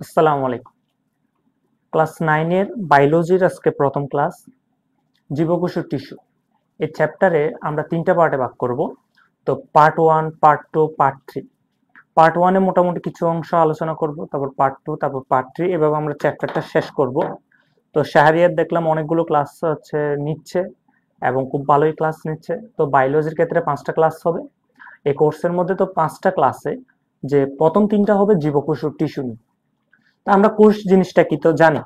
আসসালামু আলাইকুম। ক্লাস 9 এর বায়োলজির আজকে প্রথম ক্লাস, জীবকোষ ও টিস্যু। এই চ্যাপ্টারে আমরা 3টা পার্টে ভাগ করব। তো পার্ট 1, পার্ট 2, পার্ট 3। পার্ট 1 এ মোটামুটি কিছু অংশ আলোচনা করব, তারপর পার্ট 2, তারপর পার্ট 3, এভাবে আমরা চ্যাপ্টারটা শেষ করব। তো শাহরিয়ার দেখলাম অনেকগুলো ক্লাস নিচ্ছে এবং খুব ভালোই ক্লাস নিচ্ছে। তো বায়োলজির ক্ষেত্রে 5টা ক্লাস হবে। এই কোর্সের মধ্যে তো 5টা ক্লাসে যে প্রথম 3টা হবে জীবকোষ ও টিস্যু নিয়ে। তা আমরা কোষ জিনিসটা কি তো জানি,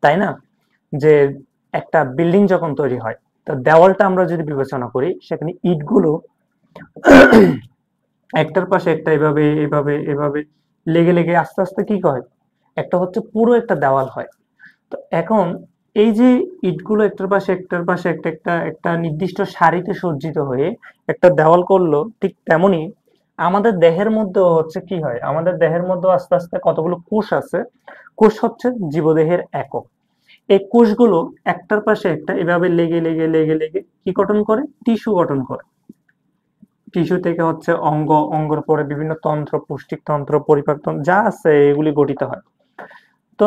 তাই না? যে একটা বিল্ডিং যখন তৈরি হয়, তো দেওয়ালটা আমরা যদি বিবেচনা করি, সেখানে ইটগুলো একটার পাশে একটা এভাবে এভাবে এভাবে লেগে লেগে আস্তে আস্তে কি হয়, একটা পুরো একটা দেওয়াল হয়। তো এখন এই যে ইটগুলো একটার পাশে একটার পাশে একটা একটা একটা নির্দিষ্ট সারিতে সজ্জিত হয়ে একটা দেওয়াল করলো, ঠিক তেমনি আমাদের দেহের মধ্যেও কি হয়, আমাদের দেহের মধ্যে আস্তে আস্তে কতগুলো কোষ আছে। কোষ হচ্ছে জীবদেহের একক। এই কোষগুলো একটার পাশে একটা এভাবে লেগে লেগে লেগে লেগে কি গঠন করে, টিস্যু গঠন করে। টিস্যু থেকে অঙ্গ, অঙ্গের পরে বিভিন্ন তন্ত্র, পুষ্টিক তন্ত্র, পরিপাক তন্ত্র যা আছে এগুলি গঠিত হয়। তো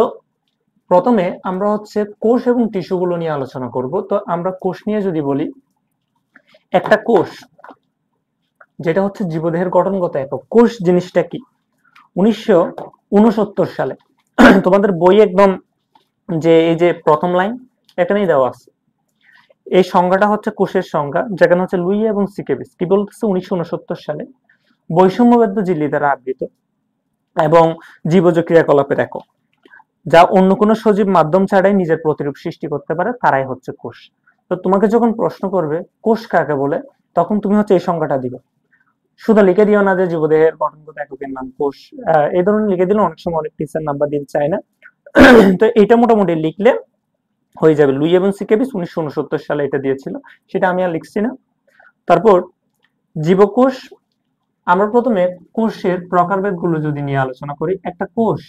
প্রথমে আমরা কোষ এবং টিস্যু গুলো নিয়ে আলোচনা করব। তো আমরা কোষ নিয়ে যদি বলি, একটা কোষ যেটা জীবদেহের গঠনগত একক। কোষ জিনিসটা কি, 1969 সালে তোমাদের বই একদম যে এই যে প্রথম লাইন এখানেই দেওয়া আছে, এই সংজ্ঞাটা কোষের সংজ্ঞা, যেখানে লুই এবং সিকেবিস কি বলতেছে, 1969 সালে বৈষম্যবেদ্য ঝিল্লি দ্বারা আবৃত এবং জীবজ ক্রিয়াকলাপের একক, যা অন্য কোনো সজীব মাধ্যম ছাড়াই নিজের প্রতিরূপ সৃষ্টি করতে পারে, তারাই কোষ। তো তোমাকে যখন প্রশ্ন করবে কোষ কাকে বলে, তখন তুমি এই সংজ্ঞাটা দিবে। শুধু লিখে দিও না যে জীবদেহের গঠনগত এককের নাম কোষ, এই ধরনের লিখে দিলে অনেক সময় অনেক টিচার নাম্বার দিতে চায় না। তো এটা মোটামুটি লিখলে হয়ে যাবে। লুই এবং সিকেবিস 1969 সালে এটা দিয়েছিল, সেটা আমি আর লিখছি না। তারপর জীবকোষ, আমরা প্রথমে কোষের প্রকারভেদ গুলো যদি নিয়ে আলোচনা করি। একটা কোষ,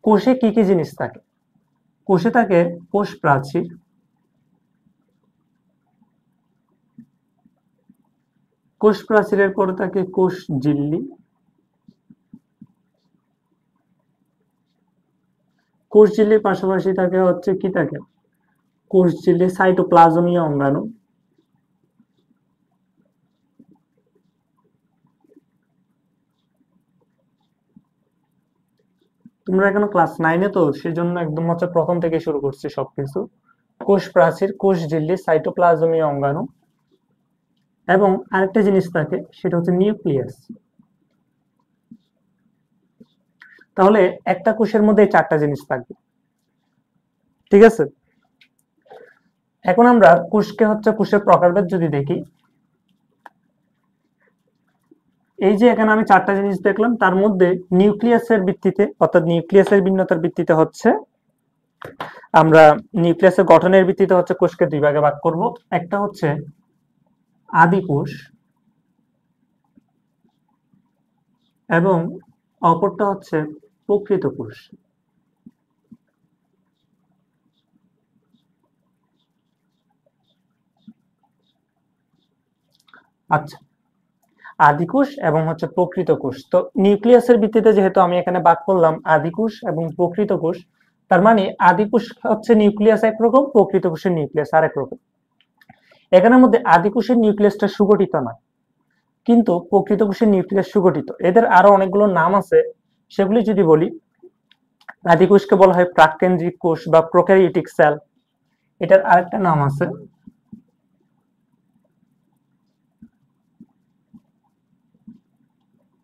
কোষে কি কি জিনিস থাকে? কোষে থাকে কোষ প্রাচীর, কোষ প্রাচীরের পরে থাকে কোষ ঝিল্লি, কোষ ঝিল্লির পাশাপাশি থাকে কি থাকে, কোষ ঝিল্লি সাইটোপ্লাজমীয় অঙ্গাণু, তোমরা এখনো ক্লাস 9 এ, তো সেজন্য একদম প্রথম থেকে শুরু করছি সবকিছু। কোষ প্রাচীর, কোষ ঝিল্লি, সাইটোপ্লাজমীয় অঙ্গাণু, এবং আরেকটা জিনিস থাকে সেটা নিউক্লিয়াস। তাহলে একটা কোষের মধ্যে 4টা জিনিস থাকবে, ঠিক আছে? এখন আমরা কোষকে কোষের প্রকারভেদ যদি দেখি, এই যে এখানে আমি 4টা জিনিস দেখলাম, তার মধ্যে নিউক্লিয়াসের ভিত্তিতে, অর্থাৎ নিউক্লিয়াসের ভিন্নতার ভিত্তিতে আমরা নিউক্লিয়াসের গঠনের ভিত্তিতে কোষকে 2 ভাগে ভাগ করব। একটা আদি কোষ এবং অপরটা প্রকৃত কোষ। আচ্ছা, আদি কোষ এবং প্রকৃত কোষ। তো নিউক্লিয়াসের ভিত্তিতে যেহেতু আমি এখানে ভাগ করলাম আদি কোষ এবং প্রকৃত কোষ, তার মানে আদি কোষ নিউক্লিয়াস একরকম, প্রকৃত কোষের নিউক্লিয়াস আরেক রকম। এখানের মধ্যে আদি কোষের নিউক্লিয়াসটা সুগঠিত নয়, কিন্তু প্রকৃত কোষের নিউক্লিয়াস সুগঠিত। এদের আরো অনেকগুলো নাম আছে, সেগুলি যদি বলি, আদি কোষকে বলা হয় প্রাককেন্দ্রিক কোষ বা প্রোক্যারিওটিক সেল। এটার আরেকটা নাম আছে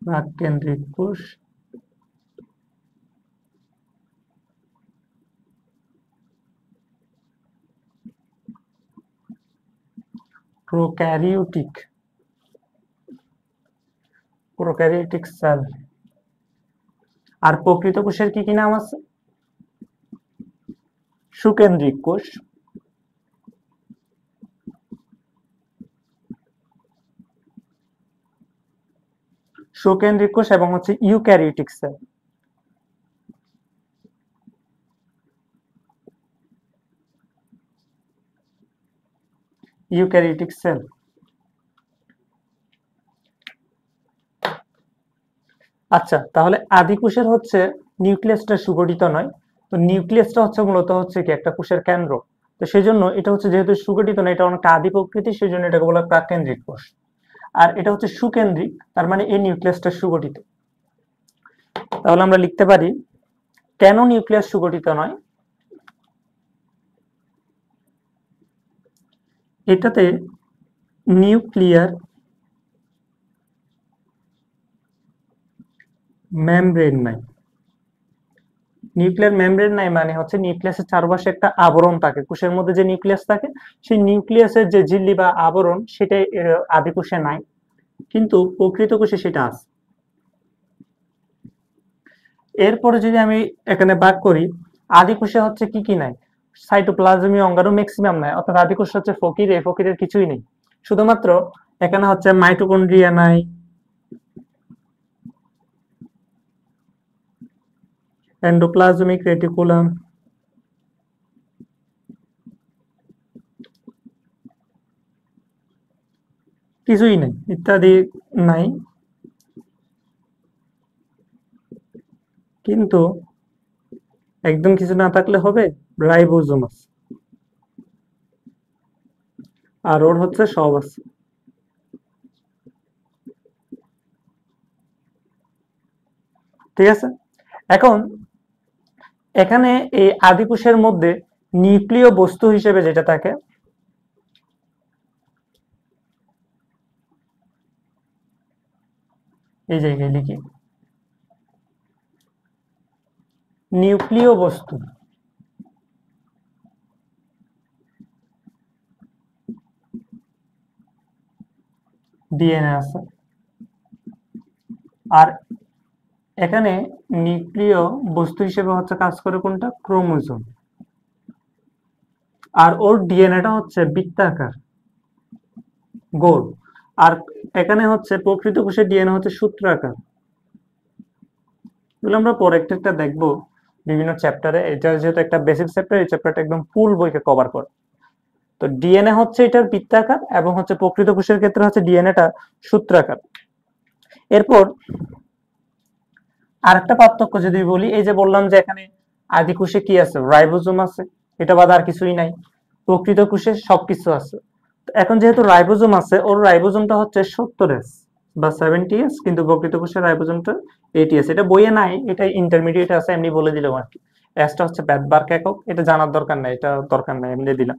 প্রাককেন্দ্রিক কোষ, প্রোক্যারিওটিক প্রোক্যারিওটিক সেল। আর প্রকৃত কোষের কি কি নাম আছে? সুকেন্দ্রিক কোষ, সুকেন্দ্রিক কোষ এবং ইউক্যারিওটিক সেল। Eukaryotic sell. আচ্ছা, তাহলে আদি কোষের হচ্ছে নিউক্লিয়াসটা সুগঠিত নয়। তো নিউক্লিয়াসটা হচ্ছে মূলত হচ্ছে কি একটা কোষের কেন্দ্র। তো সেই জন্য এটা হচ্ছে যেহেতু সুগঠিত না, এটা অনেকটা আদি প্রকৃতি, সেই জন্য এটাকে বলা হয় প্রাকেন্দ্রিক কোষ। আর এটা হচ্ছে সুকেন্দ্রিক, তার মানে এই নিউক্লিয়াসটা সুগঠিত। তাহলে আমরা লিখতে পারি কেন নিউক্লিয়াস সুগঠিত নয়। এটাতে নিউক্লিয়ার মেমব্রেন নাই। নিউক্লিয়ার মেমব্রেন নাই মানে হচ্ছে নিউক্লিয়াসের চারপাশে একটা আবরণ থাকে। কোষের মধ্যে যে নিউক্লিয়াস থাকে, সেই নিউক্লিয়াসের যে ঝিল্লি বা আবরণ, সেটাই আদি কোষে নাই, কিন্তু প্রকৃত কোষে সেটা আছে। এরপরে যদি আমি এখানে ভাগ করি, আদি কোষে হচ্ছে কি কি নাই, সাইটোপ্লাজমীয় অঙ্গাণু ম্যাক্সিমাম নাই, অর্থাৎ আদি কোষ হচ্ছে ফকিরে, ফকিরের কিছুই নেই। শুধুমাত্র এখানে হচ্ছে মাইটোকন্ড্রিয়া নাই, এন্ডোপ্লাজমিক রেটিকুলাম, কিছুই নেই, ইত্যাদি নাই। কিন্তু একদম কিছু না থাকলে হবে, রাইবোজোম আছে, আর ওর হচ্ছে সব আছে। ঠিক আছে, এখন এখানে এই আদি কোষের মধ্যে নিউক্লিয় বস্তু হিসেবে যেটা থাকে, এই জায়গায় লিখি নিউক্লিয় বস্তু, ডিএনএ আছে। আর এখানে নিউক্লিয় বস্তু হিসেবে হচ্ছে কাজ করে কোনটা, ক্রোমোজোম। আর ওর ডিএনএটা হচ্ছে বৃত্তাকার, গোল। আর এখানে হচ্ছে প্রকৃত কোষের ডিএনএ হচ্ছে সূত্রাকার। এগুলো আমরা পরে একটা দেখবো বিভিন্ন চ্যাপ্টারে। এটা যেহেতু একটা বেসিক চ্যাপ্টার, এই চ্যাপ্টারটা একদম ফুল বইকে কভার করে। তো ডিএনএ হচ্ছে এটার বৃত্তাকার, এবং হচ্ছে প্রকৃত কোষের ক্ষেত্রে হচ্ছে ডিএনএটা সূত্রাকার। এরপর আরেকটা পার্থক্য যদি বলি, এই যে বললাম যে এখানে আদি কোষে কি আছে, রাইবোজোম আছে, এটা বাদে আর কিছুই নাই। প্রকৃত কোষে সবকিছু আছে। এখন যেহেতু রাইবোজোম আছে, ওর রাইবোজোমটা হচ্ছে 70S বা 70S, কিন্তু প্রকৃত কোষের রাইবোজোমটা 80S। এটা বইয়ে নাই, এটা ইন্টারমিডিয়েট আছে, এমনি বলে দিলাম আর কি। এসটা হচ্ছে ব্যাটবার্ক একক, এটা জানার দরকার নাই, এটা দরকার নাই, এমনি দিলাম।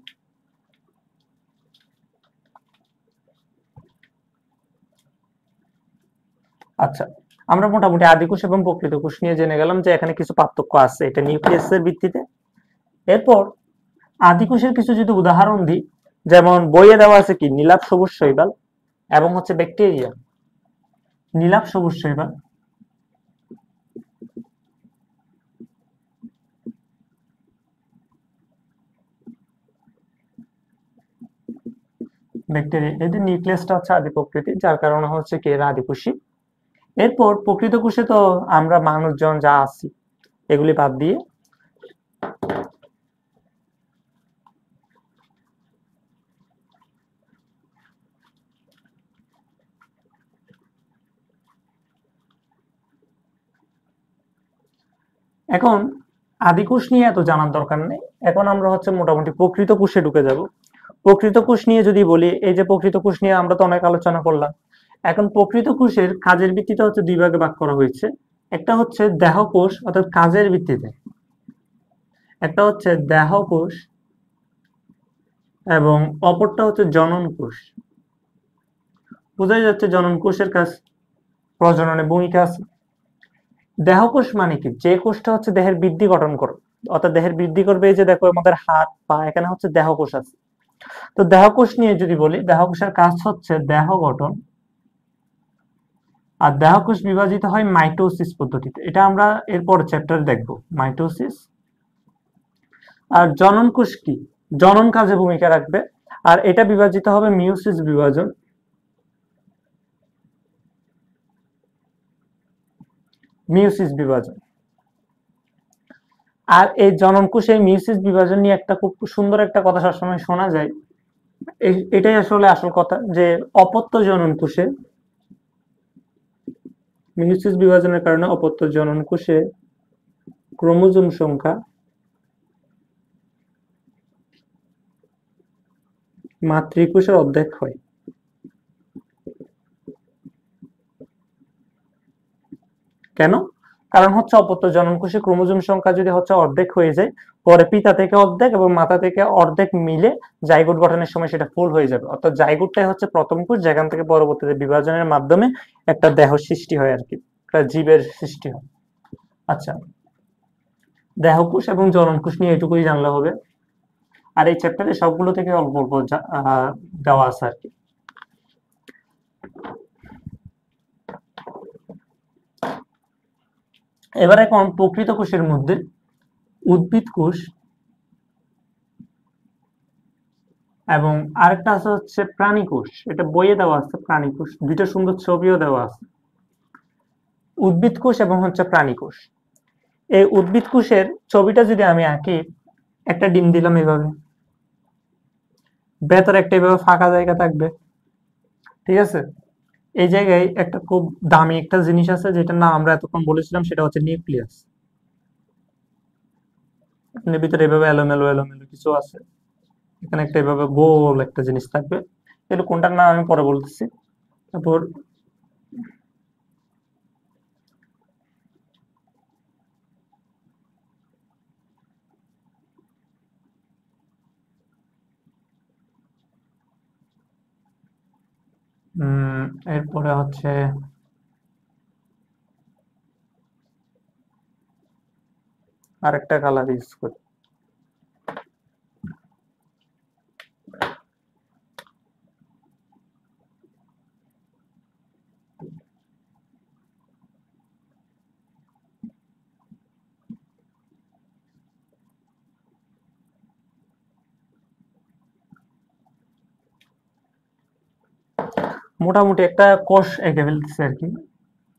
আচ্ছা, আমরা মোটামুটি আদি কোষ এবং প্রকৃত কোষ নিয়ে জেনে গেলাম যে এখানে কিছু পার্থক্য আছে, এটা নিউক্লিয়াসের ভিত্তিতে। এরপর আদি কোষের কিছু যদি উদাহরণ দিই, যেমন বইয়ে দেওয়া আছে কি, নীলাভ সবুজ শৈবাল এবং হচ্ছে ব্যাকটেরিয়া। নীলাভ সবুজ শৈবাল, ব্যাকটেরিয়া, এদের নিউক্লিয়াসটা হচ্ছে আদি প্রকৃতি, যার কারণে হচ্ছে কি এরা আদি কোষী। এরপর প্রকৃত কোষে তো আমরা মানুষজন যা আছি, এগুলি বাদ দিয়ে এখন আদি কোষ নিয়ে এত জানার দরকার নেই। এখন আমরা হচ্ছে মোটামুটি প্রকৃত কোষে ঢুকে যাব। প্রকৃত কোষ নিয়ে যদি বলি, এই যে প্রকৃত কোষ নিয়ে আমরা তো অনেক আলোচনা করলাম। এখন প্রকৃত কোষের কাজের ভিত্তিতে হচ্ছে দুই ভাগে ভাগ করা হয়েছে। একটা হচ্ছে দেহ কোষ, অর্থাৎ কাজের ভিত্তিতে, একটা হচ্ছে দেহ কোষ, এবং অপরটা হচ্ছে জনন কোষ। বোঝাই যাচ্ছে জনন কোষের কাজ, প্রজননে ভূমিকা আছে। দেহ কোষ মানে কি, যে কোষটা হচ্ছে দেহের বৃদ্ধি গঠন করবে, অর্থাৎ দেহের বৃদ্ধি করবে। এই যে দেখো আমাদের হাত পা, এখানে হচ্ছে দেহ কোষ আছে। তো দেহ কোষ নিয়ে যদি বলি, দেহ কোষের কাজ হচ্ছে দেহ গঠন। আর দেহ কোষ বিভাজিত হয় মাইটোসিস পদ্ধতিতে, এটা আমরা এরপর চ্যাপ্টারে দেখবো, মাইটোসিস। আর জনন কোষ কি, জনন কাজে ভূমিকা রাখবে, আর এটা বিভাজিত হবে মিওসিস বিভাজন। মিওসিস বিভাজন। আর এই জনন কোষে মিওসিস বিভাজন নিয়ে একটা খুব সুন্দর একটা কথা সবসময় শোনা যায়। এটাই আসলে আসল কথা, যে অপত্য জনন কোষে মেয়োসিস বিভাজনের কারণে অপত্য জনন কোষে ক্রোমোজোম সংখ্যা মাতৃকোষের অর্ধেক হয়। কেন? কারণ হচ্ছে অপত্য জনন কোষে ক্রোমোজোম সংখ্যা যদি হচ্ছে অর্ধেক হয়ে যায়, পরে পিতা থেকে অর্ধেক এবং মাতা থেকে অর্ধেক মিলে জাইগোট গঠনের সময় সেটা ফুল হয়ে যাবে। অর্থাৎ জাইগোটটাই হচ্ছে প্রথম কোষ, যেখান থেকে পরবর্তীতে বিভাজনের মাধ্যমে একটা দেহ সৃষ্টি হয় আর কি, একটা জীবের সৃষ্টি হয়। আচ্ছা, দেহকোষ এবং জনন কোষ নিয়ে এটুকুই জানলে হবে। আর এই চ্যাপ্টারে সবগুলো থেকে অল্প অল্প দেওয়া আছে আর কি। এবার এখন প্রকৃত কোষের মধ্যে উদ্ভিদ কোষ এবং আরেকটা আছে হচ্ছে প্রাণী কোষ। এটা বইয়ে দেওয়া আছে, প্রাণী কোষ, দুইটা সুন্দর ছবিও দেওয়া আছে। উদ্ভিদ কোষ এবং হচ্ছে প্রাণী কোষ। এই উদ্ভিদ কোষের ছবিটা যদি আমি আঁকি, একটা ডিম দিলাম এভাবে, ভেতরে একটা এভাবে ফাঁকা জায়গা থাকবে, ঠিক আছে? এই জায়গায় একটা খুব দামি একটা জিনিস আছে, যেটার নাম আমরা এতক্ষণ বলেছিলাম, সেটা হচ্ছে নিউক্লিয়াস। এর ভিতরে এভাবে এলোমেলো এলোমেলো কিছু আছে, এখানে একটা এভাবে গোল একটা জিনিস থাকবে, এটা কোনটার নাম আমি পরে বলতেছি। তারপর এরপরে হচ্ছে আরেকটা কালার ইউজ করি। মোটামুটি একটা কোষ এঁকে ফেলতেছে আর কি,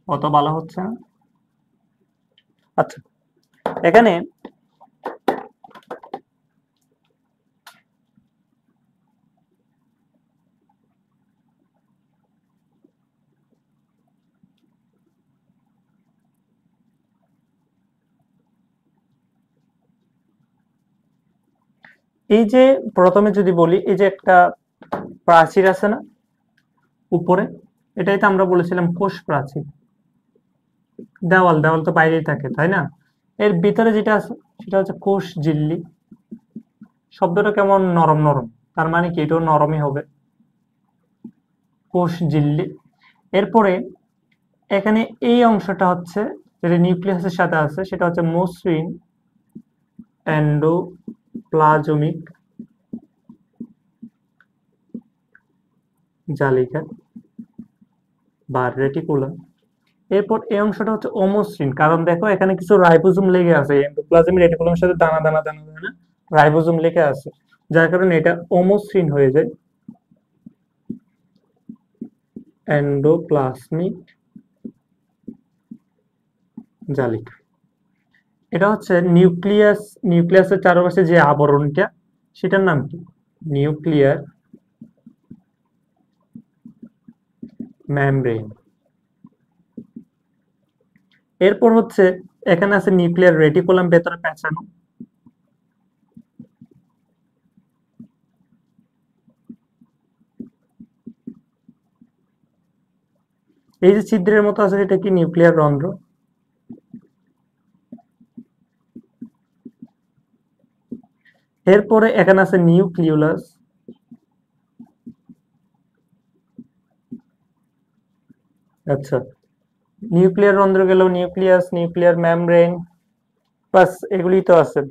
অত ভালো হচ্ছে না। আচ্ছা, এখানে এই যে প্রথমে যদি বলি, এই যে একটা প্রাচীর আছে না উপরে, এটাই তো আমরা বলেছিলাম কোষ প্রাচীর। দেওয়াল, দেওয়াল তো বাইরেই থাকে, তাই না? এর ভিতরে যেটা আছে সেটা হচ্ছে কোষ ঝিল্লি। শব্দটা কেমন নরম নরম, তার মানে কি এটাও নরমই হবে, কোষ ঝিল্লি। এরপরে এখানে এই অংশটা হচ্ছে যেটা নিউক্লিয়াসের সাথে আছে, সেটা হচ্ছে মসৃণ এন্ডোপ্লাজমিক জালিকা বা রেটিকুলাম। এরপর এই অংশটা হচ্ছে অমসৃণ, কারণ দেখো এখানে কিছু রাইবোজোম লেগে আছে, এন্ডোপ্লাজমিক রেটিকুলামের সাথে দানা দানা দানা দানা রাইবোজোম লেগে আছে, যার কারণে এটা অমসৃণ হয়ে যায়, এন্ডোপ্লাজমিক জালিকা। এটা হচ্ছে নিউক্লিয়াস, নিউক্লিয়াসের চারপাশে যে আবরণটা, সেটার নাম কি? Nuclear membrane. এরপর হচ্ছে এখানে আছে নিউক্লিয়ার রেটিকুলাম ভেতরে পেঁচানো। এই যে ছিদ্রের মতো আছে, এটা কি? নিউক্লিয়ার রন্ধ্র। এরপরে এখানে আছে নিউক্লিওলাস। আচ্ছা, নিউক্লিয়ার রন্ধ্র গেল, নিউক্লিয়াস, নিউক্লিয়ার মেমব্রেন, বাস এগুলি তো আছে।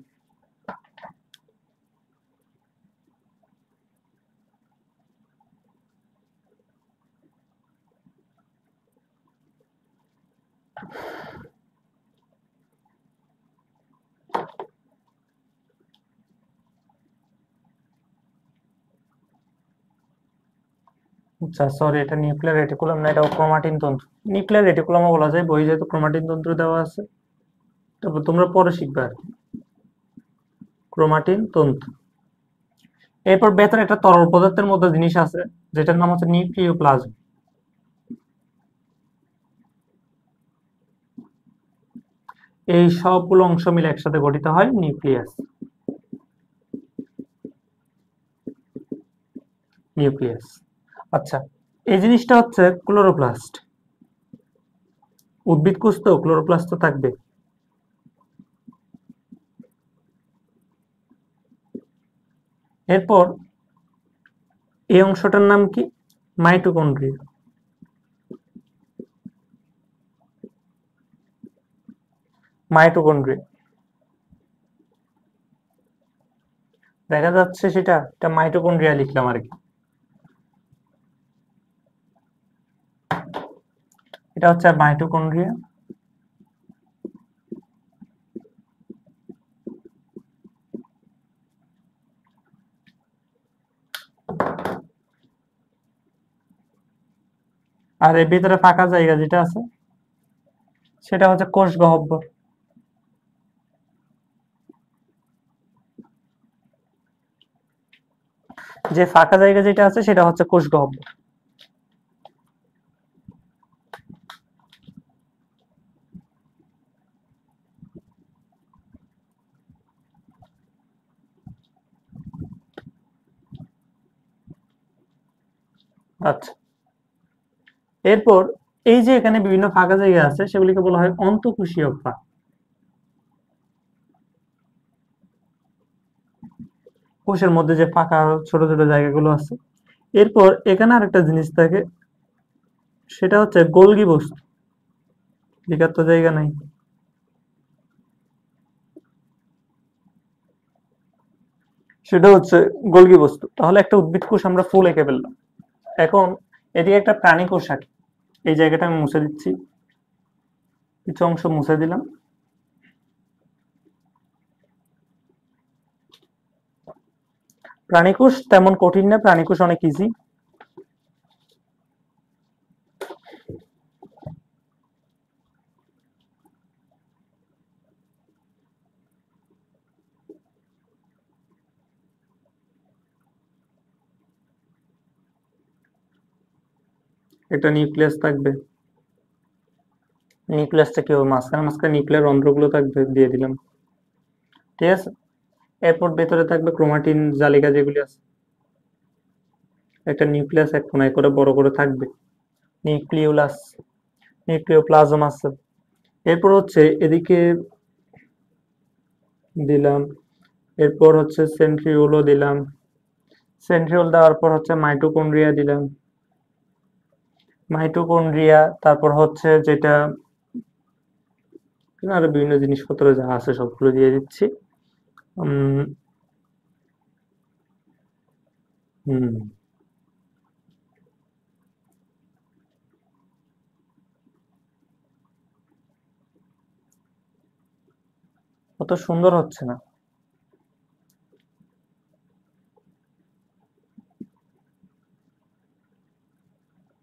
আচ্ছা সরি, এটা নিউক্লিয়ার রেটিকুলাম না, এটা ক্রোমাটিন তন্তু। নিউক্লিয়ার রেটিকুলামও বলা যায়, বই যেহেতু ক্রোমাটিন তন্তু দেওয়া আছে, তারপর তোমরা পরে শিখবে আর কি, ক্রোমাটিন তন্তু। এরপর ভেতরে একটা তরল পদার্থের মতো জিনিস আছে, যেটার নাম হচ্ছে নিউক্লিওপ্লাজম। এই সবগুলো অংশ মিলে একসাথে গঠিত হয় নিউক্লিয়াস। নিউক্লিয়াস। আচ্ছা, এই জিনিসটা হচ্ছে ক্লোরোপ্লাস্ট। উদ্ভিদ কোষ তো, ক্লোরোপ্লাস্ট তো থাকবে। এরপর এই অংশটার নাম কি? মাইটোকন্ড্রিয়া। মাইটোকন্ড্রিয়া দেখা যাচ্ছে সেটা, এটা মাইটোকন্ড্রিয়া লিখলাম আর কি। এটা হচ্ছে মাইটোকন্ড্রিয়া। আর এর ভিতরে ফাঁকা জায়গা যেটা আছে সেটা হচ্ছে কোষ গহ্বর। যে ফাঁকা জায়গা যেটা আছে সেটা হচ্ছে কোষ গহ্বর। আচ্ছা, এরপর এই যে এখানে বিভিন্ন ফাঁকা জায়গা আছে সেগুলিকে বলা হয় অন্তঃকোষীয় ফাঁক। কোষের মধ্যে যে ফাঁকা ছোট ছোট জায়গাগুলো আছে। এরপর এখানে আরেকটা জিনিস থাকে, সেটা হচ্ছে গোলগি বস্তু। লিখার তো জায়গা নাই। সেটা হচ্ছে গোলগি বস্তু। তাহলে একটা উদ্ভিদ কোষ আমরা ফুল এঁকে ফেললাম। এখন এদিকে একটা প্রাণী কোষ আছে, এই জায়গাটা আমি মুছে দিচ্ছি, কিছু অংশ মুছে দিলাম। প্রাণী কোষ তেমন কঠিন না, প্রাণী কোষ অনেক ইজি। একটা নিউক্লিয়াস থাকবে। নিউক্লিয়াসটা কি হবে? মাঝখানে মাঝখানে নিউক্লিয়ার রন্ধ্রগুলো থাকবে, দিয়ে দিলাম। ঠিক আছে। এরপর ভেতরে থাকবে ক্রোমাটিন জালিকা যেগুলি আছে। একটা নিউক্লিয়াস এক কোনায় করে বড় করে থাকবে, নিউক্লিওলাস, নিউক্লিওপ্লাজম আছে। এরপর হচ্ছে এদিকে দিলাম, এরপর হচ্ছে সেন্ট্রিওলও দিলাম। সেন্ট্রিওল দেওয়ার পর হচ্ছে মাইটোকন্ড্রিয়া দিলাম। মাইটোকন্ড্রিয়া, তারপর হচ্ছে যেটা আরো বিভিন্ন জিনিসপত্র যা আছে সবগুলো দিয়ে দিচ্ছি। হুম, অত সুন্দর হচ্ছে না।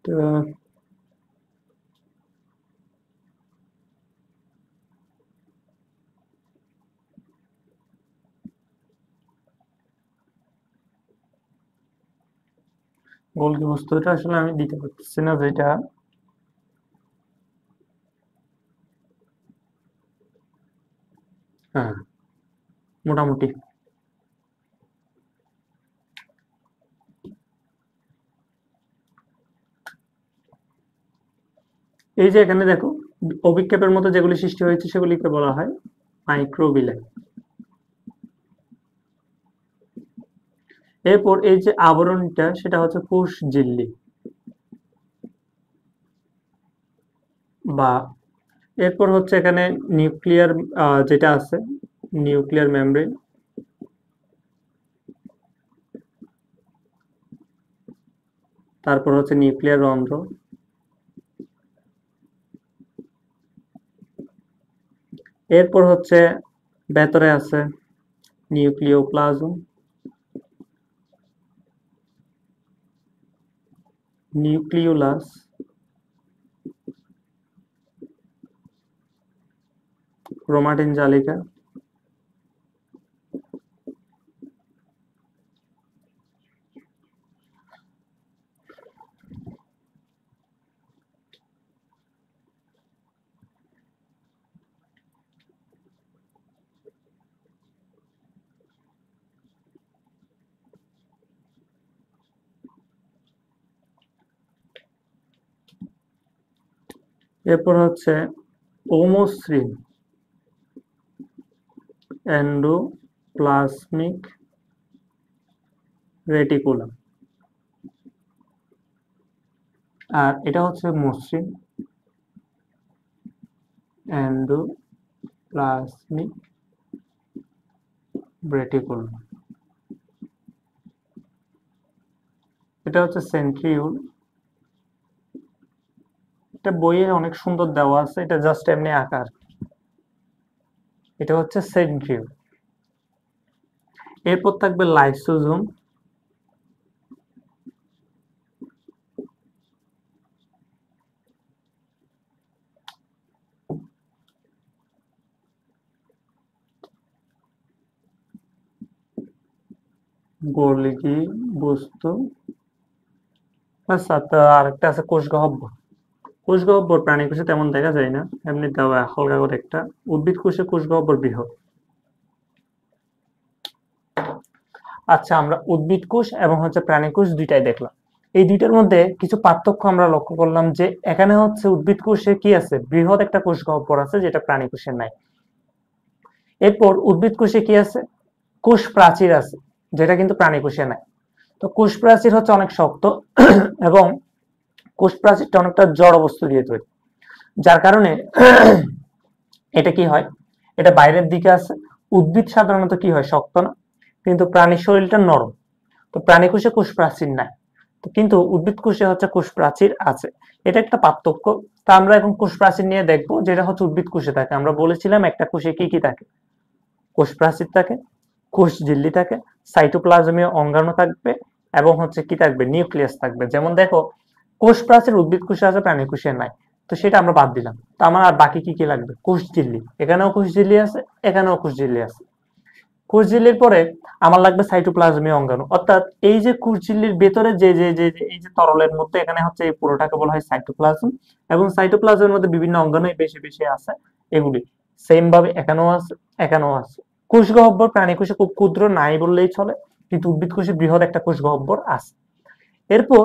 তো গোলকি বস্তুটা আসলে আমি দিতে পারতেছি না যেটা। হ্যাঁ, মোটামুটি। এই যে এখানে দেখো, অভিক্ষেপের মতো যেগুলি সৃষ্টি হয়েছে সেগুলিকে বলা হয় মাইক্রোভিলাই। এরপর এই যে আবরণটা সেটা হচ্ছে কোষ ঝিল্লি, বা এরপর হচ্ছে এখানে নিউক্লিয়ার যেটা আছে, নিউক্লিয়ার মেমব্রেন। তারপর হচ্ছে নিউক্লিয়ার রন্ধ্র। এরপর হচ্ছে ভেতরে আছে নিউক্লিওপ্লাজম, নিউক্লিওলাস, ক্রোমাটিন জালিকা। এরপর হচ্ছে অমসৃণ এন্ডোপ্লাজমিক রেটিকুলাম, আর এটা হচ্ছে মসৃণ এন্ডোপ্লাজমিক রেটিকুলাম। এটা হচ্ছে সেন্ট্রিওল। এটা বইয়ে অনেক সুন্দর দেওয়া আছে, এটা জাস্ট এমনি আকার। এটা হচ্ছে সেন্ট্রিওল। এরপর থাকবে লাইসোজোম, গোলজি বস্তু। আচ্ছা, তো আরেকটা আছে কোষগহ্বর। কোষগহ্বর প্রাণী কোষে তেমন দেখা যায় না, এমনি দেওয়া হালকা করে একটা। উদ্ভিদ কোষে কোষগহ্বর বৃহৎ। আচ্ছা, আমরা উদ্ভিদ কোষ এবং হচ্ছে প্রাণী কোষ দুইটাই দেখলাম। এই দুইটার মধ্যে কিছু পার্থক্য আমরা লক্ষ্য করলাম, যে এখানে হচ্ছে উদ্ভিদ কোষে কি আছে, বৃহৎ একটা কোষগহ্বর আছে, যেটা প্রাণী কোষে নাই। এরপর উদ্ভিদ কোষে কি আছে, কোষ প্রাচীর আছে, যেটা কিন্তু প্রাণী কোষে নাই। তো কোষ প্রাচীর হচ্ছে অনেক শক্ত এবং কোষ প্রাচীরটা অনেকটা জড় বস্তু দিয়ে তৈরি, যার কারণে এটা কি হয়, এটা বাইরের দিকে আছে। উদ্ভিদ সাধারণত কি হয়, শক্ত না, কিন্তু প্রাণীর শরীরটা নরম। তো প্রাণী কোষে কোষ প্রাচীর নাই, তো কিন্তু উদ্ভিদ কোষে হচ্ছে কোষ প্রাচীর আছে। এটা একটা পার্থক্য। তা আমরা এখন কোষ প্রাচীর নিয়ে দেখবো, যেটা হচ্ছে উদ্ভিদ কোষে থাকে। আমরা বলেছিলাম একটা কোষে কি কি থাকে, কোষ প্রাচীর থাকে, কোষ ঝিল্লি থাকে, সাইটোপ্লাজমীয় অঙ্গাণু থাকবে, এবং হচ্ছে কি থাকবে, নিউক্লিয়াস থাকবে। যেমন দেখো, কোষ প্রাচীর উদ্ভিদ কোষে আছে, প্রাণী কোষে নাই, তো সেটা আমরা বাদ দিলাম। তো আমার আর বাকি কি কি লাগবে, কোষ ঝিল্লি। এখানেও কোষ ঝিল্লি আছে, এখানেও কোষ ঝিল্লি আছে। কোষ ঝিল্লির পরে আমার লাগবে সাইটোপ্লাজমীয় অঙ্গাণু, অর্থাৎ এই যে কোষ ঝিল্লির ভেতরে যে যে যে যে এই যে তরলের মধ্যে, এখানে হচ্ছে এই পুরোটাকে বলা হয় সাইটোপ্লাজম। এবং সাইটোপ্লাজমের মধ্যে বিভিন্ন অঙ্গাণু বেশি বেশি আছে, এগুলি সেম ভাবে এখানেও আছে, এখানেও আছে। কোষ গহ্বর প্রাণী কোষে খুব ক্ষুদ্র, নাই বললেই চলে, কিন্তু উদ্ভিদ কোষে বৃহৎ একটা কোষ গহ্বর আছে। এরপর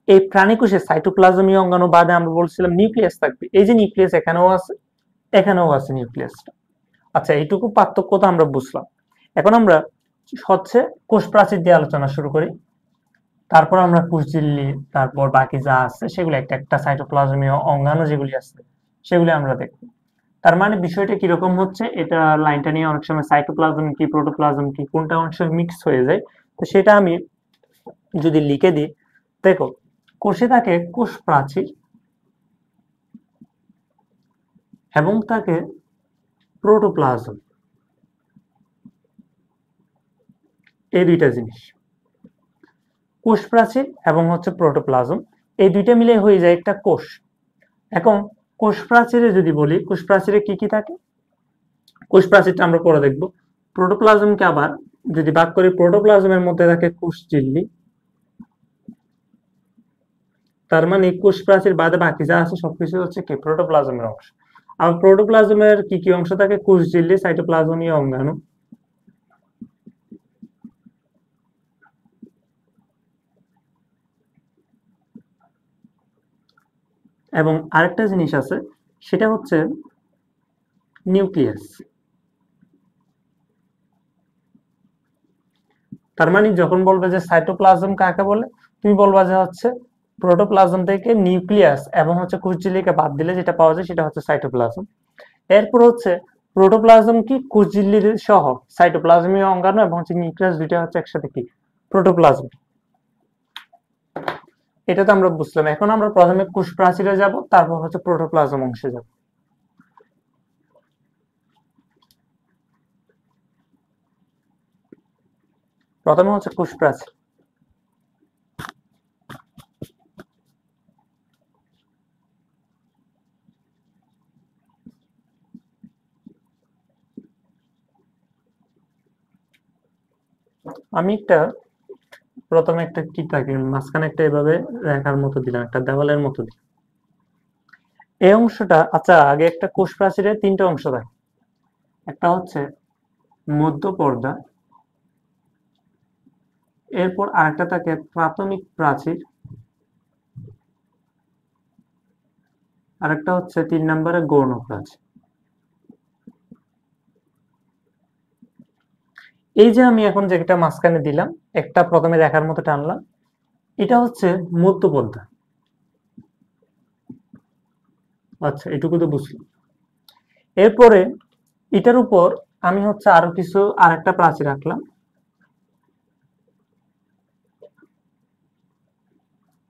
এই প্রাণী কোষে সাইটোপ্লাজমীয় অঙ্গাণু বাদে আমরা বলছিলাম নিউক্লিয়াস থাকবে। এই যে নিউক্লিয়াস এখানেও আছে, এখানেও আছে নিউক্লিয়াসটা। আচ্ছা, এইটুকু পার্থক্য তো আমরা বুঝলাম। এখন আমরা হচ্ছে কোষ প্রাচীর দিয়ে আলোচনা শুরু করি। তারপর আমরা কোষ ঝিল্লি, তারপর বাকি যা আছে সেগুলো একটা একটা সাইটোপ্লাজমীয় অঙ্গাণু যেগুলি আছে সেগুলি আমরা দেখব। তার মানে বিষয়টা কিরকম হচ্ছে, এটা লাইনটা নিয়ে অনেক সময় সাইটোপ্লাজম কি প্রোটোপ্লাজম কি কোনটা অনেক সময় মিক্স হয়ে যায়। তো সেটা আমি যদি লিখে দিই, দেখো, কোষে থাকে কোষ প্রাচীর এবং থাকে প্রোটোপ্লাজম, এই দুইটা জিনিস, কোষ প্রাচীর এবং হচ্ছে প্রোটোপ্লাজম, এই দুইটা মিলে হয়ে যায় একটা কোষ। এখন কোষ প্রাচীরে যদি বলি, কোষ প্রাচীরে কি কি থাকে, কোষ প্রাচীরটা আমরা পরে দেখব। প্রোটোপ্লাজমকে আবার যদি ভাগ করি, প্রোটোপ্লাজমের মধ্যে থাকে কোষ ঝিল্লি, তার মানে কোষ প্রাচীর বাদে বাকি যা আছে সবকিছু হচ্ছে কি, প্রোটোপ্লাজমের অংশ। আর প্রোটোপ্লাজমের কি কি অংশ থাকে, কোষ ঝিল্লি, সাইটোপ্লাজমীয় অঙ্গাণু। এবং আরেকটা জিনিস আছে, সেটা হচ্ছে নিউক্লিয়াস। তার মানে যখন বলবে যে সাইটোপ্লাজম কাকে বলে, তুমি বলবা যে হচ্ছে প্রোটোপ্লাজম থেকে নিউক্লিয়াস এবং হচ্ছে কোষ ঝিল্লিকে বাদ দিলে যেটা পাওয়া যায় সেটা হচ্ছে সাইটোপ্লাজম। এরপর হচ্ছে প্রোটোপ্লাজম কি, কোষ ঝিল্লির সহ সাইটোপ্লাজমীয় অঙ্গাণু এবং হচ্ছে নিউক্লিয়াস, দুইটা হচ্ছে একসাথে কি, প্রোটোপ্লাজম। এটা তো আমরা বুঝলাম। এখন আমরা প্রথমে কোষ প্রাচীরে যাব, তারপর হচ্ছে প্রোটোপ্লাজম অংশে যাব। প্রথমে হচ্ছে কোষ প্রাচীর। আমি একটা প্রথমে একটা কি থাকে, মাঝখানে একটা এভাবে রেখার মতো দিলাম, একটা দেওয়ালের মতো দিলাম এই অংশটা। আচ্ছা, আগে একটা কোষ প্রাচীরের তিনটা অংশ থাকে। একটা হচ্ছে মধ্য পর্দা, এরপর আরেকটা থাকে প্রাথমিক প্রাচীর, আর একটা হচ্ছে 3 নম্বরে গৌণ প্রাচীর। এই যে আমি এখন যেটা মাঝখানে দিলাম, একটা প্রথমে রেখার মতো টানলাম, এটা হচ্ছে মধ্যপদ্মা। আচ্ছা, এটুকু তো বুঝলাম। এরপরে এটার উপর আমি হচ্ছে আরো কিছু আরেকটা প্রাচীর রাখলাম,